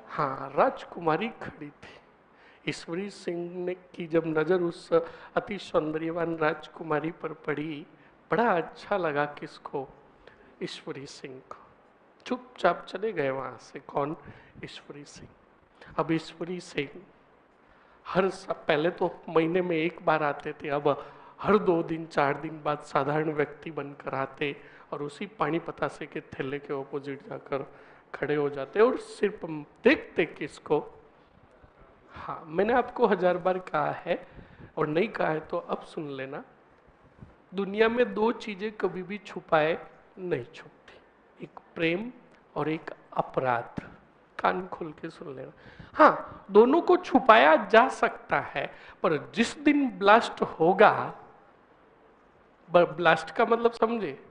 हाँ, राजकुमारी खड़ी थी। ईश्वरी सिंह ने की जब नजर उस अति सौंदर्यवान राजकुमारी पर पड़ी, बड़ा अच्छा लगा। किसको? ईश्वरी सिंह को। चुपचाप चले गए वहां से। कौन? ईश्वरी सिंह। अब ईश्वरी सिंह पहले तो महीने में एक बार आते थे, अब हर 2 दिन 4 दिन बाद साधारण व्यक्ति बनकर आते और उसी पानी पतासे के थैले के ऑपोजिट जाकर खड़े हो जाते और सिर्फ देखते किसको। हाँ, मैंने आपको 1000 बार कहा है, और नहीं कहा है तो अब सुन लेना। दुनिया में 2 चीजें कभी भी छुपाए नहीं छुपती, एक प्रेम और एक अपराध। कान खोल के सुन लेना। हाँ, दोनों को छुपाया जा सकता है, पर जिस दिन ब्लास्ट होगा, ब्लास्ट का मतलब समझे,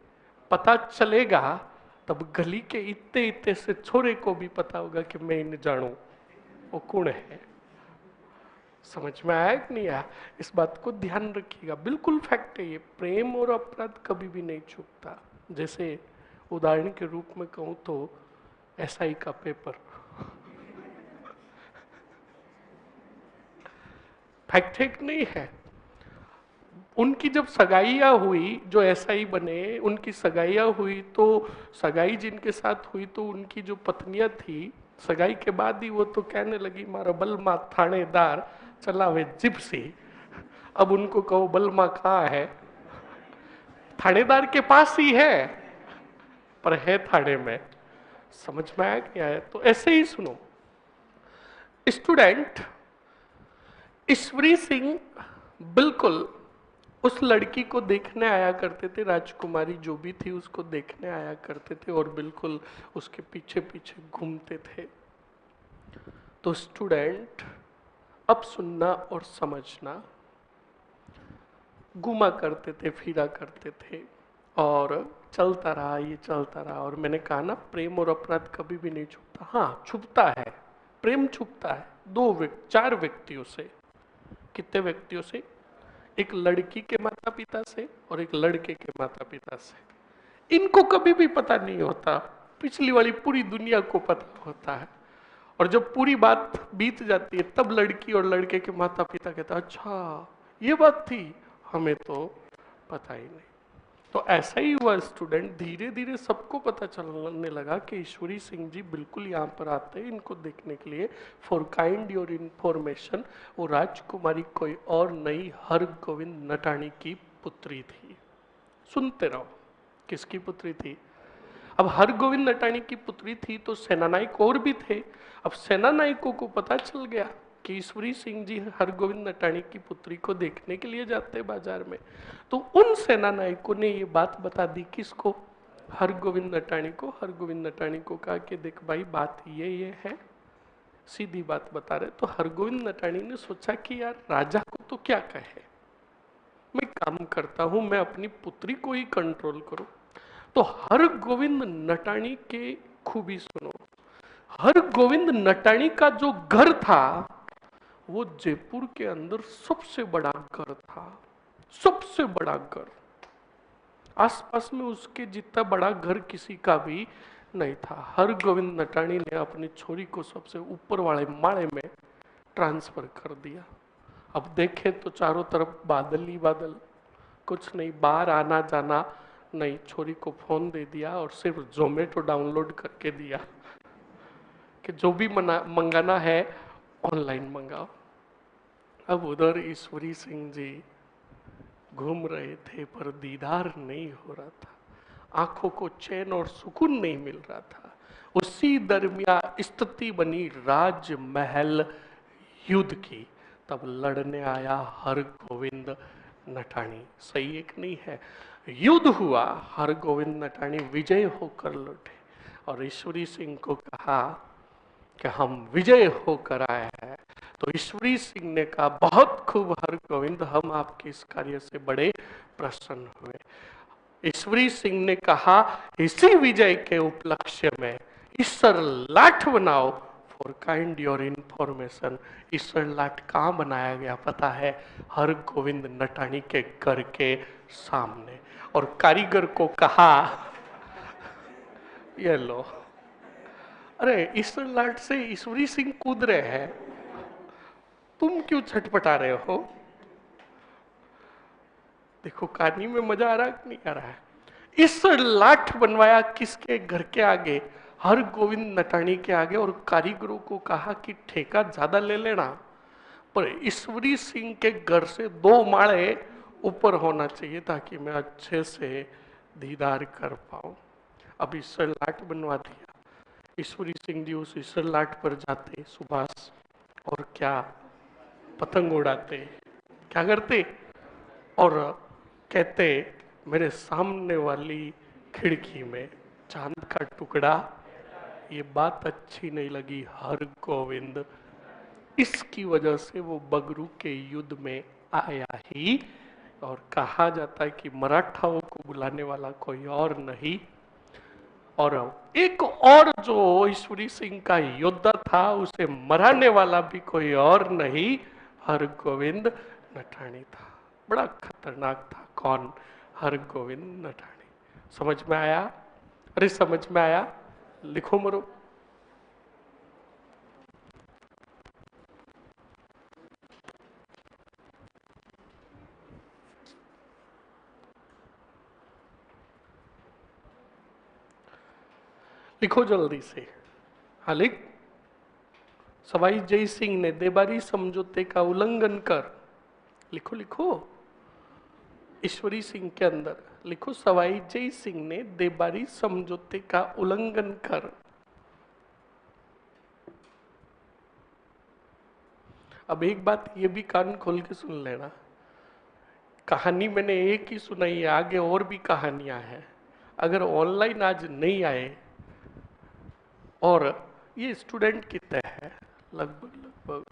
पता चलेगा, तब गली के इतने इतने से छोरे को भी पता होगा कि मैं इन्हें जानू, वो कौन है। समझ में आया कि नहीं आया? इस बात को ध्यान रखिएगा, बिल्कुल फैक्ट है ये। प्रेम और अपराध कभी भी नहीं छुपता। जैसे उदाहरण के रूप में कहूं तो एसआई का पेपर, फैक्ट है कि नहीं है? उनकी जब सगाइयाँ हुई, जो एसआई बने उनकी सगाइयाँ हुई, तो सगाई जिनके साथ हुई तो उनकी जो पत्नियां थी, सगाई के बाद ही वो तो कहने लगी मारा बलमा थानेदार चला वे जिप्सी। अब उनको कहो बलमा कहाँ है? थानेदार के पास ही है, पर है थाने में। समझ में आया क्या है? तो ऐसे ही सुनो स्टूडेंट, ईश्वरी सिंह बिल्कुल उस लड़की को देखने आया करते थे, राजकुमारी जो भी थी उसको देखने आया करते थे और बिल्कुल उसके पीछे पीछे घूमते थे। तो स्टूडेंट अब सुनना और समझना, घूमा करते थे, फिरा करते थे और चलता रहा, ये चलता रहा। और मैंने कहा ना, प्रेम और अपराध कभी भी नहीं छुपता। हाँ छुपता है, प्रेम छुपता है चार व्यक्तियों से। कितने व्यक्तियों से? एक लड़की के माता पिता से और एक लड़के के माता पिता से। इनको कभी भी पता नहीं होता, पिछली वाली पूरी दुनिया को पता होता है। और जब पूरी बात बीत जाती है तब लड़की और लड़के के माता पिता कहते हैं अच्छा ये बात थी, हमें तो पता ही नहीं। तो ऐसा ही हुआ स्टूडेंट, धीरे धीरे सबको पता चलने लगा कि ईश्वरी सिंह जी बिल्कुल यहाँ पर आते हैं इनको देखने के लिए। फॉर काइंड योर इंफॉर्मेशन, वो राजकुमारी कोई और नहीं, हरगोविंद नटानी की पुत्री थी। सुनते रहो, किसकी पुत्री थी? अब हरगोविंद नटानी की पुत्री थी तो सेनानायक और भी थे। अब सेनानायकों को पता चल गया कि ईश्वरी सिंह जी हरगोविंद नटानी की पुत्री को देखने के लिए जाते हैं बाजार में। तो उन सेनानायकों ने ये बात बता दी किसको? हरगोविंद नटानी को। हरगोविंद नटानी को कहा कि देख भाई बात ये है, सीधी बात बता रहे। तो हरगोविंद नटानी ने सोचा कि यार राजा को तो क्या कहे, मैं काम करता हूं, मैं अपनी पुत्री को ही कंट्रोल करूं। तो हरगोविंद नटानी के खूबी सुनो। हरगोविंद नटानी का जो घर था वो जयपुर के अंदर सबसे बड़ा घर था, सबसे बड़ा घर। आसपास में उसके जितना बड़ा घर किसी का भी नहीं था। हरगोविंद नटानी ने अपनी छोरी को सबसे ऊपर वाले माले में ट्रांसफर कर दिया। अब देखें तो चारों तरफ बादल ही बादल, कुछ नहीं, बाहर आना जाना नहीं। छोरी को फोन दे दिया और सिर्फ जोमेटो डाउनलोड करके दिया कि जो भी मंगाना है ऑनलाइन मंगाओ। अब उधर ईश्वरी सिंह जी घूम रहे थे पर दीदार नहीं हो रहा था, आंखों को चैन और सुकून नहीं मिल रहा था। उसी दरमियान स्थिति बनी राजमहल युद्ध की। तब लड़ने आया हरगोविंद नटानी। सही एक नहीं है? युद्ध हुआ, हरगोविंद नटानी विजय होकर लौटे और ईश्वरी सिंह को कहा कि हम विजय होकर आए हैं। तो ईश्वरी सिंह ने कहा बहुत खूब हरगोविंद, हम आपके इस कार्य से बड़े प्रसन्न हुए। ईश्वरी सिंह ने कहा इसी विजय के उपलक्ष्य में ईश्वर लाठ बनाओ। फॉर काइंड योर इंफॉर्मेशन, ईश्वर लाठ कहाँ बनाया गया पता है? हरगोविंद नटानी के घर के सामने। और कारीगर को कहा ये लो। अरे ईश्वर लाठ से ईश्वरी सिंह कूद रहे हैं, तुम क्यों छटपटा रहे हो? देखो कहानी में मजा आ रहा है कि नहीं आ रहा है? ईश्वर लाठ बनवाया किसके घर के आगे? हरगोविंद नटानी के आगे। और कारीगरों को कहा कि ठेका ज्यादा ले लेना, पर ईश्वरी सिंह के घर से 2 माले ऊपर होना चाहिए ताकि मैं अच्छे से दीदार कर पाऊं। अब ईश्वर लाठ बनवा दिया। ईश्वरी सिंह जी उस ईश्वर लाठ पर जाते सुभाष और क्या पतंग उड़ाते, क्या करते और कहते मेरे सामने वाली खिड़की में चांद का टुकड़ा। ये बात अच्छी नहीं लगी हरगोविंद, इसकी वजह से वो बगरू के युद्ध में आया ही। और कहा जाता है कि मराठाओं को बुलाने वाला कोई और नहीं, और एक और जो ईश्वरी सिंह का योद्धा था उसे मराने वाला भी कोई और नहीं, हर गोविंद नठाणी था। बड़ा खतरनाक था। कौन? हर गोविंद नठाणी। समझ में आया? अरे समझ में आया? लिखो मरो। लिखो जल्दी से। हाँ लिख। सवाई जय सिंह ने देबारी समझौते का उल्लंघन कर, लिखो लिखो, ईश्वरी सिंह के अंदर लिखो, सवाई जय सिंह ने देबारी समझौते का उल्लंघन कर। अब एक बात ये भी कान खोल के सुन लेना, कहानी मैंने एक ही सुनाई है, आगे और भी कहानियां हैं। अगर ऑनलाइन आज नहीं आए, और ये स्टूडेंट कितने हैं लगभग लगभग,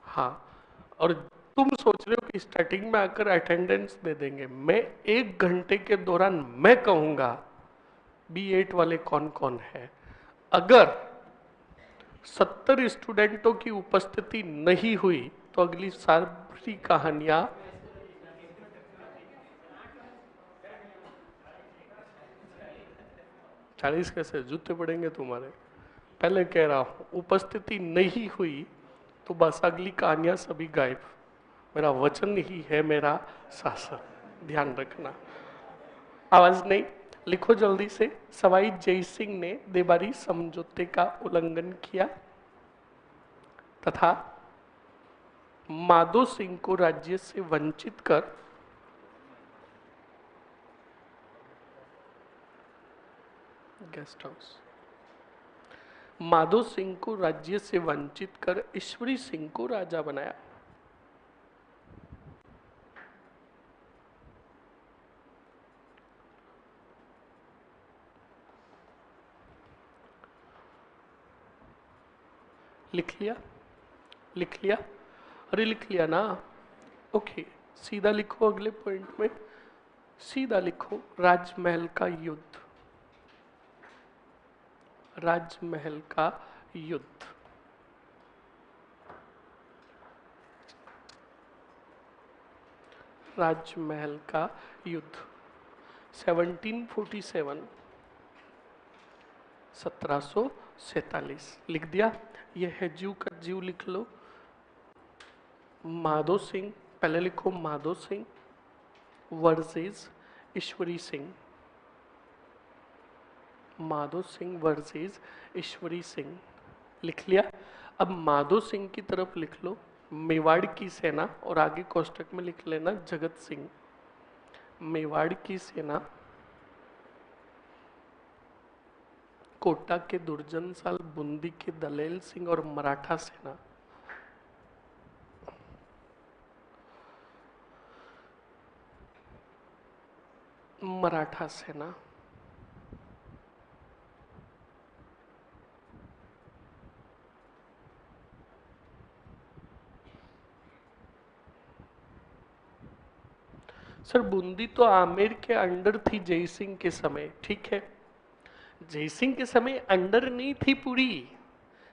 हाँ, और तुम सोच रहे हो कि स्टार्टिंग में आकर अटेंडेंस दे देंगे। मैं 1 घंटे के दौरान मैं कहूंगा B8 वाले कौन कौन है। अगर 70 स्टूडेंटों की उपस्थिति नहीं हुई तो अगली सारी कहानियां, 40 कैसे जूते पड़ेंगे तुम्हारे। पहले कह रहा हूं, उपस्थिति नहीं हुई तो बस अगली कहानियां सभी गायब। मेरा वचन ही है मेरा शासन, ध्यान रखना। आवाज नहीं, लिखो जल्दी से। सवाई जय सिंह ने देबारी समझौते का उल्लंघन किया तथा माधो सिंह को राज्य से वंचित कर गेस्ट हाउस, माधो सिंह को राज्य से वंचित कर ईश्वरी सिंह को राजा बनाया। लिख लिया? लिख लिया? अरे लिख लिया ना? ओके, सीधा लिखो अगले पॉइंट में। सीधा लिखो, राजमहल का युद्ध। राजमहल का युद्ध। राजमहल का युद्ध 1747, 1747 लिख दिया। यह है जीव का जीव, लिख लो। माधो सिंह, पहले लिखो माधो सिंह वर्सेस ईश्वरी सिंह। माधो सिंह वर्सेस ईश्वरी सिंह, लिख लिया। अब माधो सिंह की तरफ लिख लो मेवाड़ की सेना, और आगे कोष्टक में लिख लेना जगत सिंह। मेवाड़ की सेना, कोटा के दुर्जन साल, बूंदी के दलेल सिंह और मराठा सेना। मराठा सेना, सर बूंदी तो आमेर के अंडर थी जय सिंह के समय, ठीक है। जय सिंह के समय अंडर नहीं थी पूरी,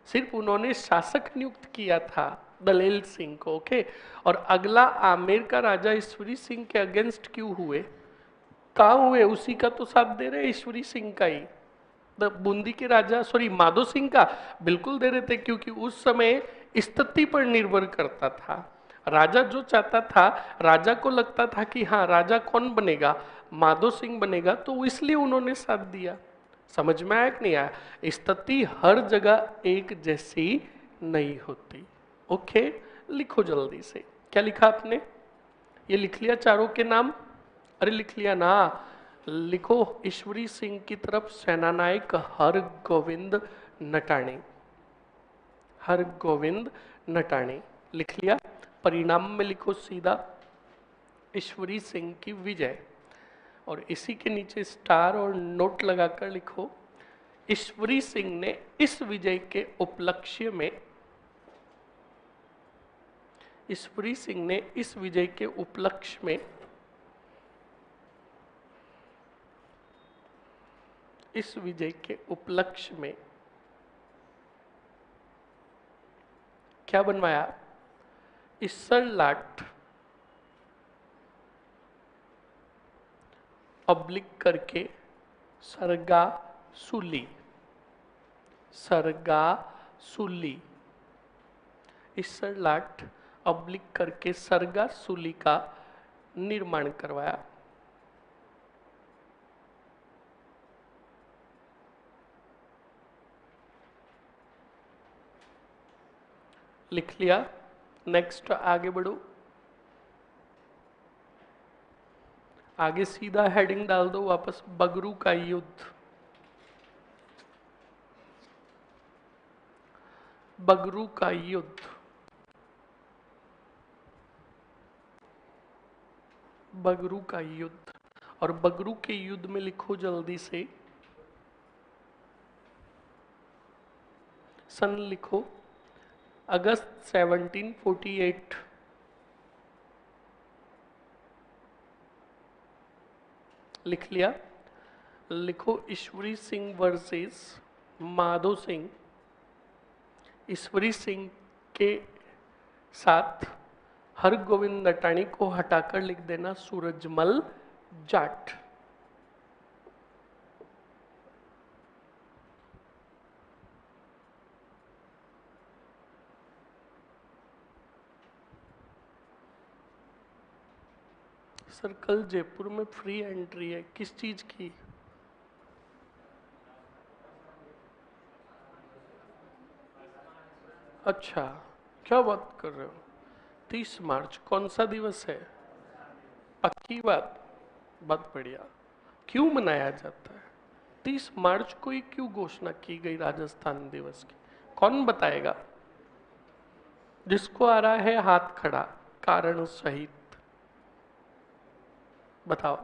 सिर्फ उन्होंने शासक नियुक्त किया था दलेल सिंह को, ओके। और अगला आमेर का राजा ईश्वरी सिंह के अगेंस्ट क्यों हुए, कहाँ हुए, उसी का तो साथ दे रहे ईश्वरी सिंह का ही। बूंदी के राजा, सॉरी माधो सिंह का बिल्कुल दे रहे थे, क्योंकि उस समय स्थिति पर निर्भर करता था। राजा जो चाहता था, राजा को लगता था कि हाँ राजा कौन बनेगा, माधो सिंह बनेगा, तो इसलिए उन्होंने साथ दिया। समझ में आया कि नहीं आया? स्थिति हर जगह एक जैसी नहीं होती। ओके, लिखो जल्दी से। क्या लिखा आपने? ये लिख लिया चारों के नाम? अरे लिख लिया ना? लिखो, ईश्वरी सिंह की तरफ सेनानायक हर गोविंद नटाणी। हर गोविंद नटाणी लिख लिया। परिणाम में लिखो सीधा ईश्वरी सिंह की विजय, और इसी के नीचे स्टार और नोट लगाकर लिखो, ईश्वरी सिंह ने इस विजय के उपलक्ष्य में, ईश्वरी सिंह ने इस विजय के उपलक्ष्य में, इस विजय के उपलक्ष्य में क्या बनवाया? इसरलाट ऑब्लिक करके सरगा सुली, सरगा सुली, इसरलाट ऑब्लिक करके सरगा सुली का निर्माण करवाया। लिख लिया। नेक्स्ट आगे बढ़ो, आगे सीधा हेडिंग डाल दो वापस, बगरू का युद्ध, बगरू का युद्ध, बगरू का युद्ध। और बगरू के युद्ध में लिखो जल्दी से, सन लिखो अगस्त 1748, लिख लिया। लिखो ईश्वरी सिंह वर्सेस माधो सिंह, ईश्वरी सिंह के साथ हरगोविंद नटाणी को हटाकर लिख देना सूरजमल जाट। सर कल जयपुर में फ्री एंट्री है, किस चीज की? अच्छा, क्या बात कर रहे हो? 30 मार्च कौन सा दिवस है? पक्की बात? बहुत बढ़िया। क्यों मनाया जाता है 30 मार्च को? ही क्यों घोषणा की गई राजस्थान दिवस की? कौन बताएगा? जिसको आ रहा है हाथ खड़ा, कारण सहित बताओ।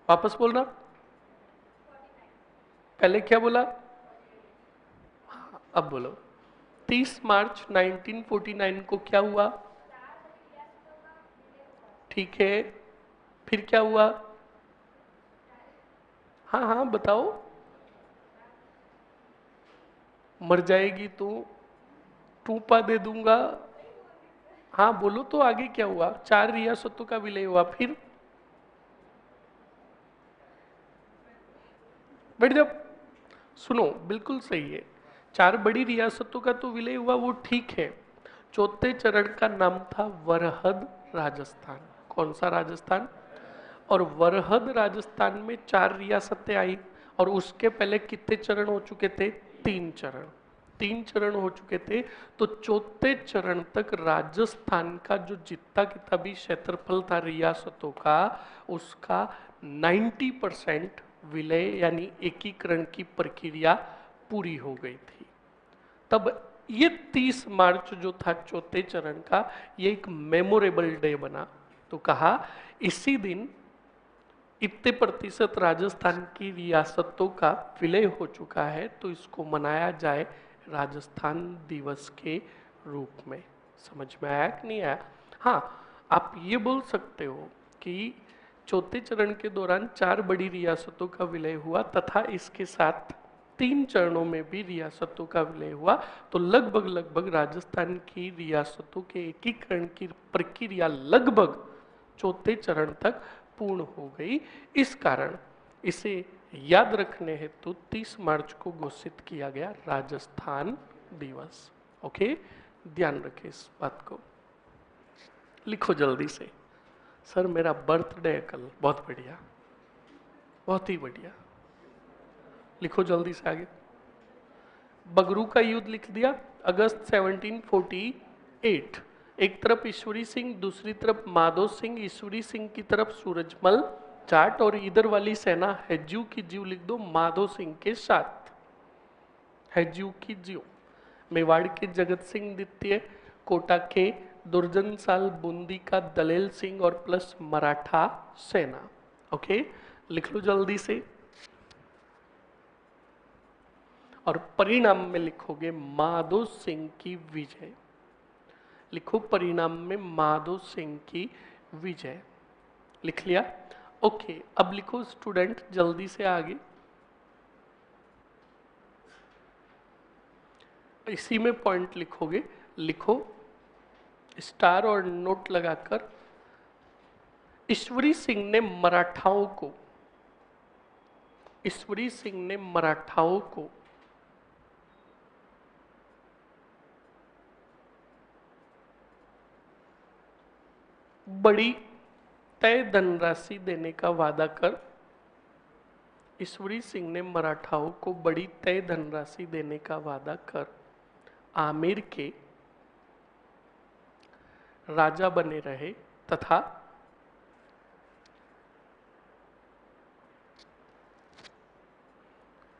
वापस बोलना, पहले क्या बोला? अब बोलो। 30 मार्च 1949 को क्या हुआ? ठीक है, फिर क्या हुआ? हाँ हाँ बताओ। मर जाएगी तो टूपा दे दूंगा। हाँ बोलो तो आगे क्या हुआ? 4 रियासतों का विलय हुआ, फिर बैठ जाओ। सुनो, बिल्कुल सही है, 4 बड़ी रियासतों का तो विलय हुआ, वो ठीक है। चौथे चरण का नाम था वरहद राजस्थान। कौन सा राजस्थान? और वरहद राजस्थान में 4 रियासतें आई, और उसके पहले कितने चरण हो चुके थे? 3 चरण, 3 चरण हो चुके थे। तो चौथे चरण तक राजस्थान का जो जितना कितना भी क्षेत्रफल था रियासतों का, उसका 90% विलय यानी एकीकरण की प्रक्रिया पूरी हो गई थी। तब ये 30 मार्च जो था चौथे चरण का, ये एक मेमोरेबल डे बना। तो कहा इसी दिन इतने प्रतिशत राजस्थान की रियासतों का विलय हो चुका है, तो इसको मनाया जाए राजस्थान दिवस के रूप में। समझ में आया कि नहीं आया? हाँ, आप ये बोल सकते हो कि चौथे चरण के दौरान 4 बड़ी रियासतों का विलय हुआ, तथा इसके साथ 3 चरणों में भी रियासतों का विलय हुआ, तो लगभग लगभग राजस्थान की रियासतों के एकीकरण की प्रक्रिया लगभग चौथे चरण तक पूर्ण हो गई। इस कारण इसे याद रखने हेतु 30 मार्च को घोषित किया गया राजस्थान दिवस। ओके, ध्यान रखें इस बात को। लिखो जल्दी से। सर मेरा बर्थडे है कल। बहुत बढ़िया, बहुत ही बढ़िया। लिखो जल्दी से आगे। बगरू का युद्ध लिख दिया, अगस्त 1748। एक तरफ ईश्वरी सिंह, दूसरी तरफ माधो सिंह। ईश्वरी सिंह की तरफ सूरजमल जाट, और इधर वाली सेना हैज्यू की जीव लिख दो माधो सिंह के साथ, हैज्यू की जीव। मेवाड़ के जगत सिंह द्वितीय, कोटा के दुर्जन साल, बूंदी का दलेल सिंह, और प्लस मराठा सेना। ओके, लिख लो जल्दी से। और परिणाम में लिखोगे माधो सिंह की विजय। लिखो परिणाम में माधो सिंह की विजय। लिख लिया? ओके, अब लिखो स्टूडेंट जल्दी से आगे। इसी में पॉइंट लिखोगे, लिखो स्टार और नोट लगाकर। ईश्वरी सिंह ने मराठाओं को, ईश्वरी सिंह ने मराठाओं को बड़ी तय धनराशि देने का वादा कर, ईश्वरी सिंह ने मराठाओं को बड़ी तय धनराशि देने का वादा कर आमेर के राजा बने रहे तथा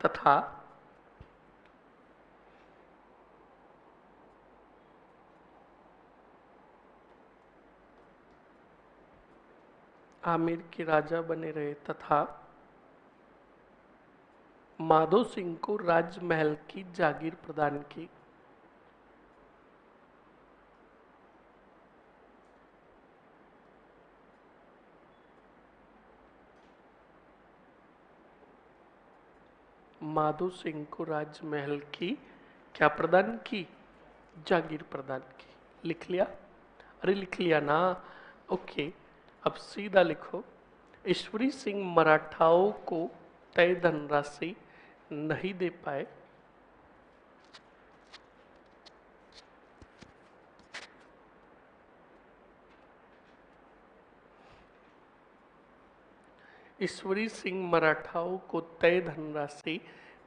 तथा आमेर के राजा बने रहे तथा माधो सिंह को राजमहल की जागीर प्रदान की। माधो सिंह को राजमहल की क्या प्रदान की? जागीर प्रदान की। लिख लिया? अरे लिख लिया ना? ओके, अब सीधा लिखो, ईश्वरी सिंह मराठाओं को तय धनराशि नहीं दे पाए, ईश्वरी सिंह मराठाओं को तय धनराशि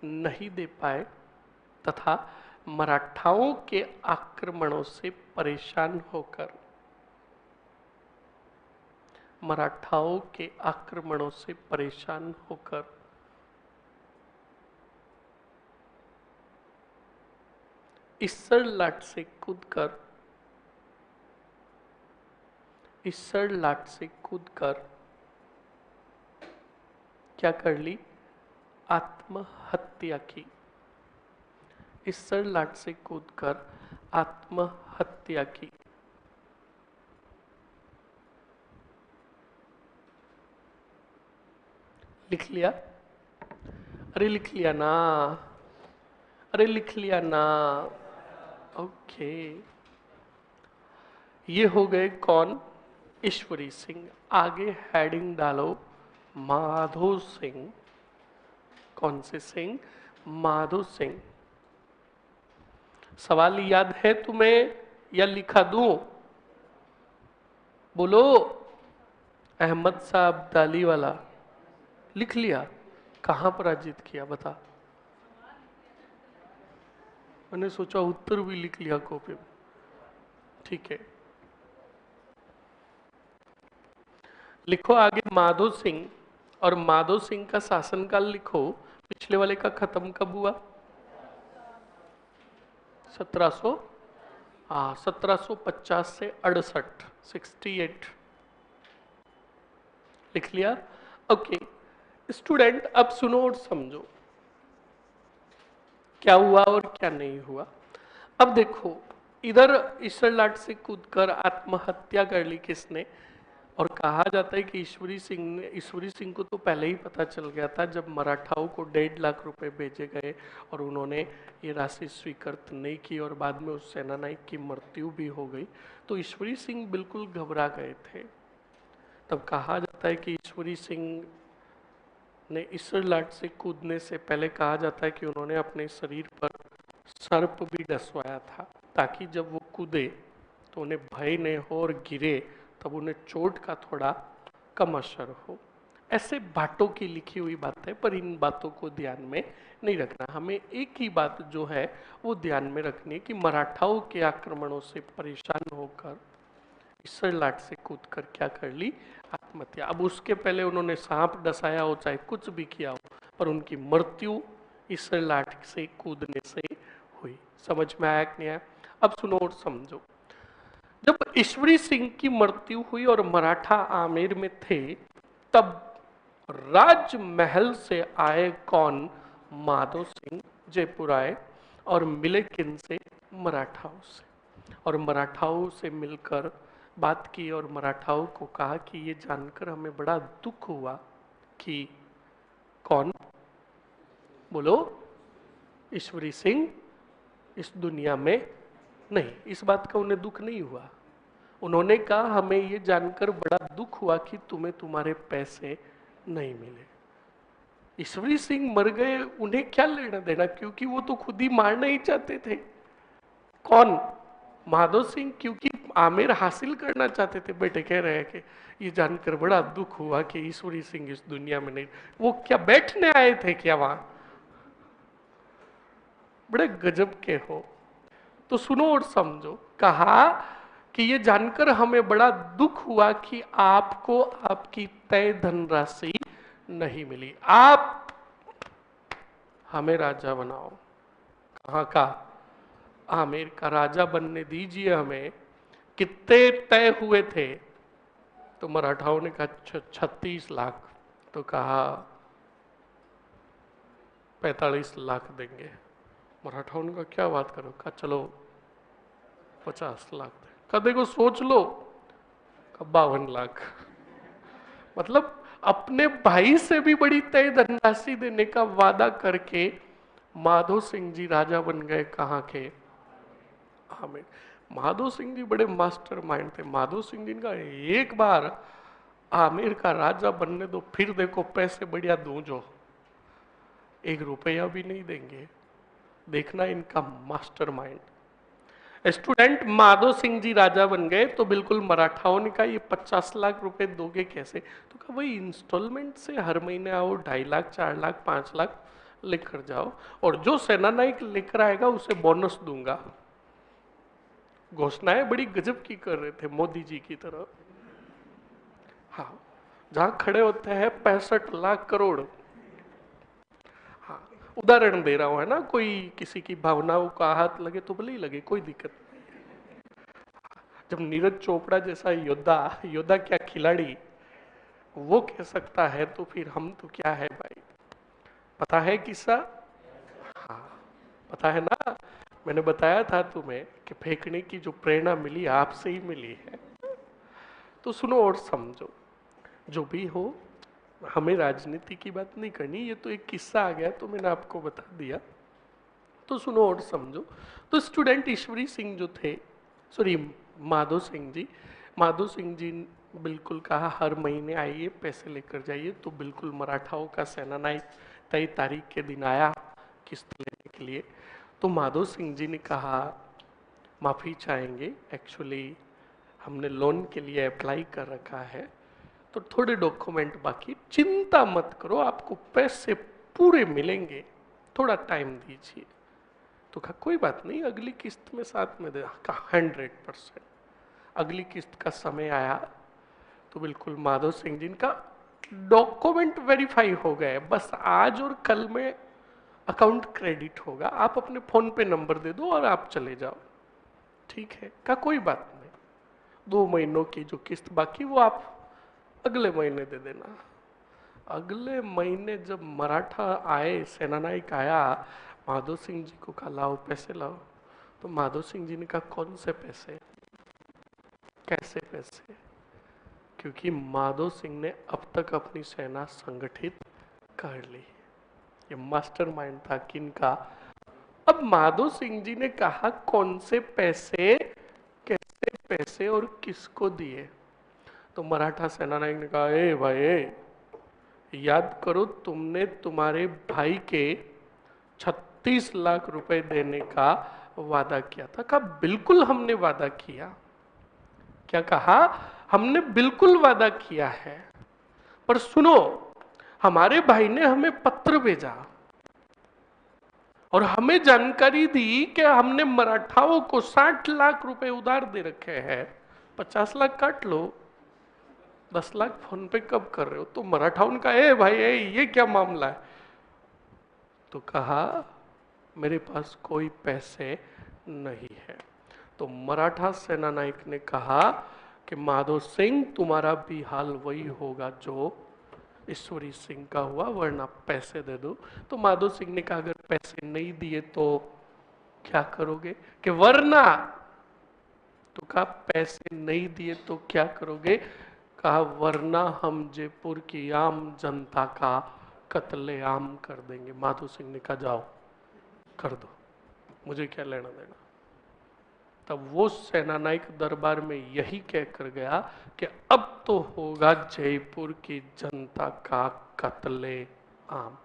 नहीं दे पाए तथा मराठाओं के आक्रमणों से परेशान होकर, मराठाओं के आक्रमणों से परेशान होकर इस्सर लाट से कूदकर, इस्सर लाट से कूदकर क्या कर ली? आत्महत्या की। इस्सर लाट से कूदकर आत्महत्या की। लिख लिया? अरे लिख लिया ना? अरे लिख लिया ना? ओके, ये हो गए कौन? ईश्वरी सिंह। आगे हेडिंग डालो माधो सिंह। कौन से सिंह? माधो सिंह। सवाल याद है तुम्हें या लिखा दूं? बोलो। अहमद साहब अब्दाली वाला लिख लिया? कहां पराजित किया बता? मैंने सोचा उत्तर भी लिख लिया कॉपी में। ठीक है, लिखो आगे माधो सिंह, और माधो सिंह का शासनकाल लिखो। पिछले वाले का खत्म कब हुआ? 1700, हाँ 1750 से 68, 68। लिख लिया? ओके स्टूडेंट, अब सुनो और समझो क्या हुआ और क्या नहीं हुआ। अब देखो, इधर ईश्वर लाट से कूदकर आत्महत्या कर ली किसने? और कहा जाता है कि ईश्वरी सिंह ने, ईश्वरी सिंह को तो पहले ही पता चल गया था जब मराठाओं को 1.5 लाख रुपए भेजे गए और उन्होंने ये राशि स्वीकृत नहीं की और बाद में उस सेनानायक की मृत्यु भी हो गई, तो ईश्वरी सिंह बिल्कुल घबरा गए थे। तब कहा जाता है कि ईश्वरी सिंह ने ईश्वर लाट से कूदने से पहले कहा जाता है कि उन्होंने अपने शरीर पर सर्प भी डसवाया था, ताकि जब वो कूदे तो उन्हें भय नहीं हो और गिरे तब उन्हें चोट का थोड़ा कम असर हो। ऐसे भाटों की लिखी हुई बात है, पर इन बातों को ध्यान में नहीं रखना। हमें एक ही बात जो है वो ध्यान में रखनी है कि मराठाओं के आक्रमणों से परेशान होकर ईश्वर लाट से कूद कर क्या कर ली? आत्महत्या। अब उसके पहले उन्होंने सांप डसाया हो, चाहे कुछ भी किया हो, पर उनकी मृत्यु ईश्वर लाट से कूदने से हुई। समझ में आया कि नहीं आया? अब सुनो और समझो। जब ईश्वरी सिंह की मृत्यु हुई और मराठा आमेर में थे, तब राजमहल से आए कौन? माधो सिंह जयपुर आए और मिले किन से? मराठाओं से। और मराठाओं से मिलकर बात की और मराठाओं को कहा कि ये जानकर हमें बड़ा दुख हुआ कि कौन? बोलो। ईश्वरी सिंह इस दुनिया में नहीं। इस बात का उन्हें दुख नहीं हुआ। उन्होंने कहा हमें ये जानकर बड़ा दुख हुआ कि तुम्हें तुम्हारे पैसे नहीं मिले। ईश्वरी सिंह मर गए, उन्हें क्या लेना देना, क्योंकि वो तो खुद ही मारना ही चाहते थे। कौन? माधो सिंह, क्योंकि आमिर हासिल करना चाहते थे। बेटे कह रहे हैं कि ये जानकर बड़ा दुख हुआ कि ईश्वरी सिंह इस दुनिया में नहीं। वो क्या बैठने आए थे क्या वहां? बड़े गजब के हो। तो सुनो और समझो। कहा कि ये जानकर हमें बड़ा दुख हुआ कि आपको आपकी तय धनराशि नहीं मिली। आप हमें राजा बनाओ। कहाँ का? आमेर का राजा बनने दीजिए हमें। कितने तय हुए थे? तो मराठाओं ने कहा 36 लाख। तो कहा 45 लाख देंगे। मराठाओं ने कहा क्या बात करो? कहा चलो 50 लाख दे। कहा देखो सोच लो। कहा 52 लाख। मतलब अपने भाई से भी बड़ी तय धनराशि देने का वादा करके माधो सिंह जी राजा बन गए। कहाँ के? हमें। माधो सिंह जी बड़े मास्टर माइंड थे। माधो सिंह जी का एक बार आमिर का राजा बनने दो, फिर देखो पैसे बढ़िया दूं, जो 1 रुपया भी नहीं देंगे। देखना इनका master mind. Student, Madho Singh ji राजा बन गए तो बिल्कुल मराठाओं ने कहा ये 50 लाख रुपए दोगे कैसे? तो कहा वही इंस्टॉलमेंट से हर महीने आओ, 2.5 लाख, 4 लाख, 5 लाख लेकर जाओ, और जो सेनानायक लेकर आएगा उसे बोनस दूंगा। घोषणाएं बड़ी गजब की कर रहे थे मोदी जी की तरह। हाँ, जहां खड़े होते हैं 65 लाख करोड़। हाँ, उदाहरण दे रहा हूं, है ना। कोई किसी की भावनाओं का हाथ लगे तो भले ही लगे, कोई दिक्कत नहीं। जब नीरज चोपड़ा जैसा योद्धा, योद्धा क्या खिलाड़ी, वो कह सकता है तो फिर हम तो क्या है भाई। पता है किस्सा? हाँ, पता है ना। मैंने बताया था तुम्हें कि फेंकने की जो प्रेरणा मिली आपसे ही मिली है। तो सुनो और समझो। जो भी हो, हमें राजनीति की बात नहीं करनी, ये तो एक किस्सा आ गया तो मैंने आपको बता दिया। तो सुनो और समझो। तो स्टूडेंट ईश्वरी सिंह जो थे, सॉरी माधो सिंह जी, माधो सिंह जी बिल्कुल कहा हर महीने आइए पैसे लेकर जाइए। तो बिल्कुल मराठाओं का सेनानायक तय तारीख के दिन आया किस्त लेने के लिए। तो माधो सिंह जी ने कहा माफ़ी चाहेंगे, एक्चुअली हमने लोन के लिए अप्लाई कर रखा है तो थोड़े डॉक्यूमेंट बाकी, चिंता मत करो आपको पैसे पूरे मिलेंगे, थोड़ा टाइम दीजिए। तो कहा कोई बात नहीं, अगली किस्त में साथ में दे। कहा 100%। अगली किस्त का समय आया तो बिल्कुल माधो सिंह जी का डॉक्यूमेंट वेरीफाई हो गए, बस आज और कल में अकाउंट क्रेडिट होगा, आप अपने फोन पे नंबर दे दो और आप चले जाओ। ठीक है। कहा कोई बात नहीं, 2 महीनों की जो किस्त बाकी वो आप अगले महीने दे देना। अगले महीने जब मराठा आए, सेनानायक आया, माधो सिंह जी को कहा लाओ पैसे लाओ। तो माधो सिंह जी ने कहा कौन से पैसे, कैसे पैसे? क्योंकि माधो सिंह ने अब तक अपनी सेना संगठित कर ली। ये मास्टरमाइंड था किनका? अब माधो सिंह जी ने कहा कौन से पैसे, कैसे पैसे और किसको दिए? तो मराठा सेनानायक ने कहा ए भाई ए, याद करो तुमने तुम्हारे भाई के 36 लाख रुपए देने का वादा किया था। कहा बिल्कुल हमने वादा किया। क्या कहा? हमने बिल्कुल वादा किया है, पर सुनो, हमारे भाई ने हमें पत्र भेजा और हमें जानकारी दी कि हमने मराठाओं को 60 लाख रुपए उधार दे रखे हैं, 50 लाख काट लो, 10 लाख फोन पे कब कर रहे हो? तो मराठाओं ने कहा ए भाई ए, ये क्या मामला है? तो कहा मेरे पास कोई पैसे नहीं है। तो मराठा सेनानायक ने कहा कि माधो सिंह तुम्हारा भी हाल वही होगा जो ईश्वरी सिंह का हुआ, वरना पैसे दे दो। तो माधो सिंह ने कहा अगर पैसे नहीं दिए तो क्या करोगे? कि वरना। तो कहा पैसे नहीं दिए तो क्या करोगे? कहा वरना हम जयपुर की आम जनता का कत्लेआम कर देंगे। माधो सिंह ने कहा जाओ कर दो। मुझे क्या लेना देना। तब वो सेनानायक दरबार में यही कहकर गया कि अब तो होगा जयपुर की जनता का कत्ले आम।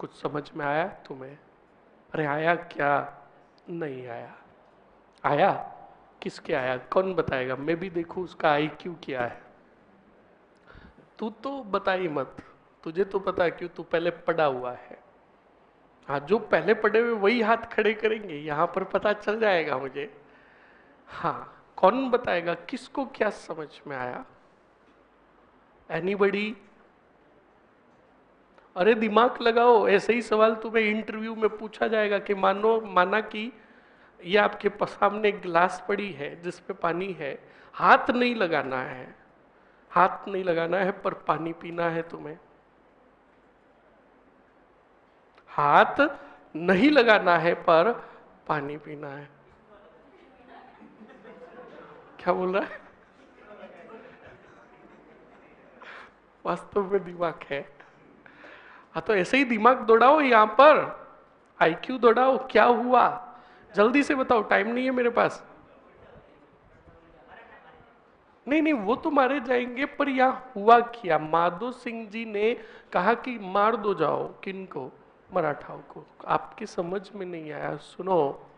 कुछ समझ में आया तुम्हें? अरे आया क्या? नहीं आया। आया? किसके आया? कौन बताएगा? मैं भी देखूं उसका आईक्यू क्या है। तू तो बता ही मत, तुझे तो पता है, क्यों? तू पहले पढ़ा हुआ है। हाँ, जो पहले पढ़े हुए वही हाथ खड़े करेंगे, यहां पर पता चल जाएगा मुझे। हाँ, कौन बताएगा किसको क्या समझ में आया? एनीबडी? अरे दिमाग लगाओ, ऐसे ही सवाल तुम्हें इंटरव्यू में पूछा जाएगा कि माना कि ये आपके सामने गिलास पड़ी है जिसपे पानी है, हाथ नहीं लगाना है, हाथ नहीं लगाना है, पर पानी पीना है तुम्हें। हाथ नहीं लगाना है पर पानी पीना है। क्या बोल रहा है? वास्तव में दिमाग है। हाँ, तो ऐसे ही दिमाग दौड़ाओ यहां पर, आईक्यू दौड़ाओ। क्या हुआ जल्दी से बताओ, टाइम नहीं है मेरे पास। नहीं नहीं, वो तो मारे जाएंगे, पर यहाँ हुआ क्या? माधो सिंह जी ने कहा कि मार दो जाओ। किनको? मराठाओं को। आपकी समझ में नहीं आया? सुनो,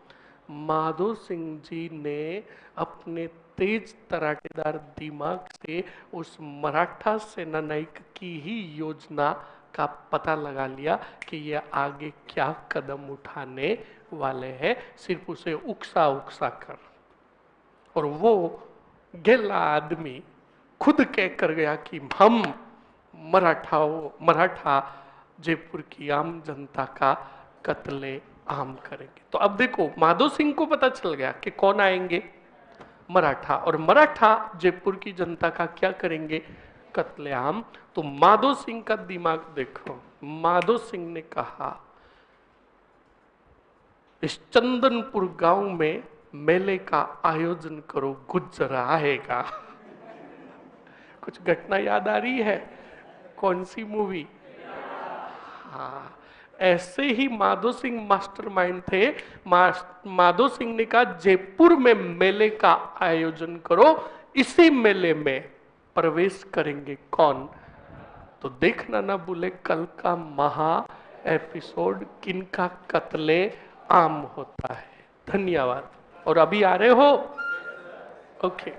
माधो सिंह जी ने अपने तेज तराटेदार दिमाग से उस मराठा सेनानायक की ही योजना का पता लगा लिया कि ये आगे क्या कदम उठाने वाले हैं, सिर्फ उसे उकसा उकसा कर। और वो गेला आदमी खुद कह कर गया कि हम मराठा जयपुर की आम जनता का कत्ले आम करेंगे। तो अब देखो, माधो सिंह को पता चल गया कि कौन आएंगे, मराठा, और मराठा जयपुर की जनता का क्या करेंगे, कत्लेआम। तो माधो सिंह का दिमाग देखो। माधो सिंह ने कहा इस चंदनपुर गांव में मेले का आयोजन करो, गुज्जर आएगा। कुछ घटना याद आ रही है? कौन सी मूवी? हाँ, ऐसे ही माधो सिंह मास्टरमाइंड थे। माधो सिंह ने कहा जयपुर में मेले का आयोजन करो, इसी मेले में प्रवेश करेंगे कौन? तो देखना ना भूले कल का महा एपिसोड, किनका कत्ले आम होता है। धन्यवाद। और अभी आ रहे हो? ओके।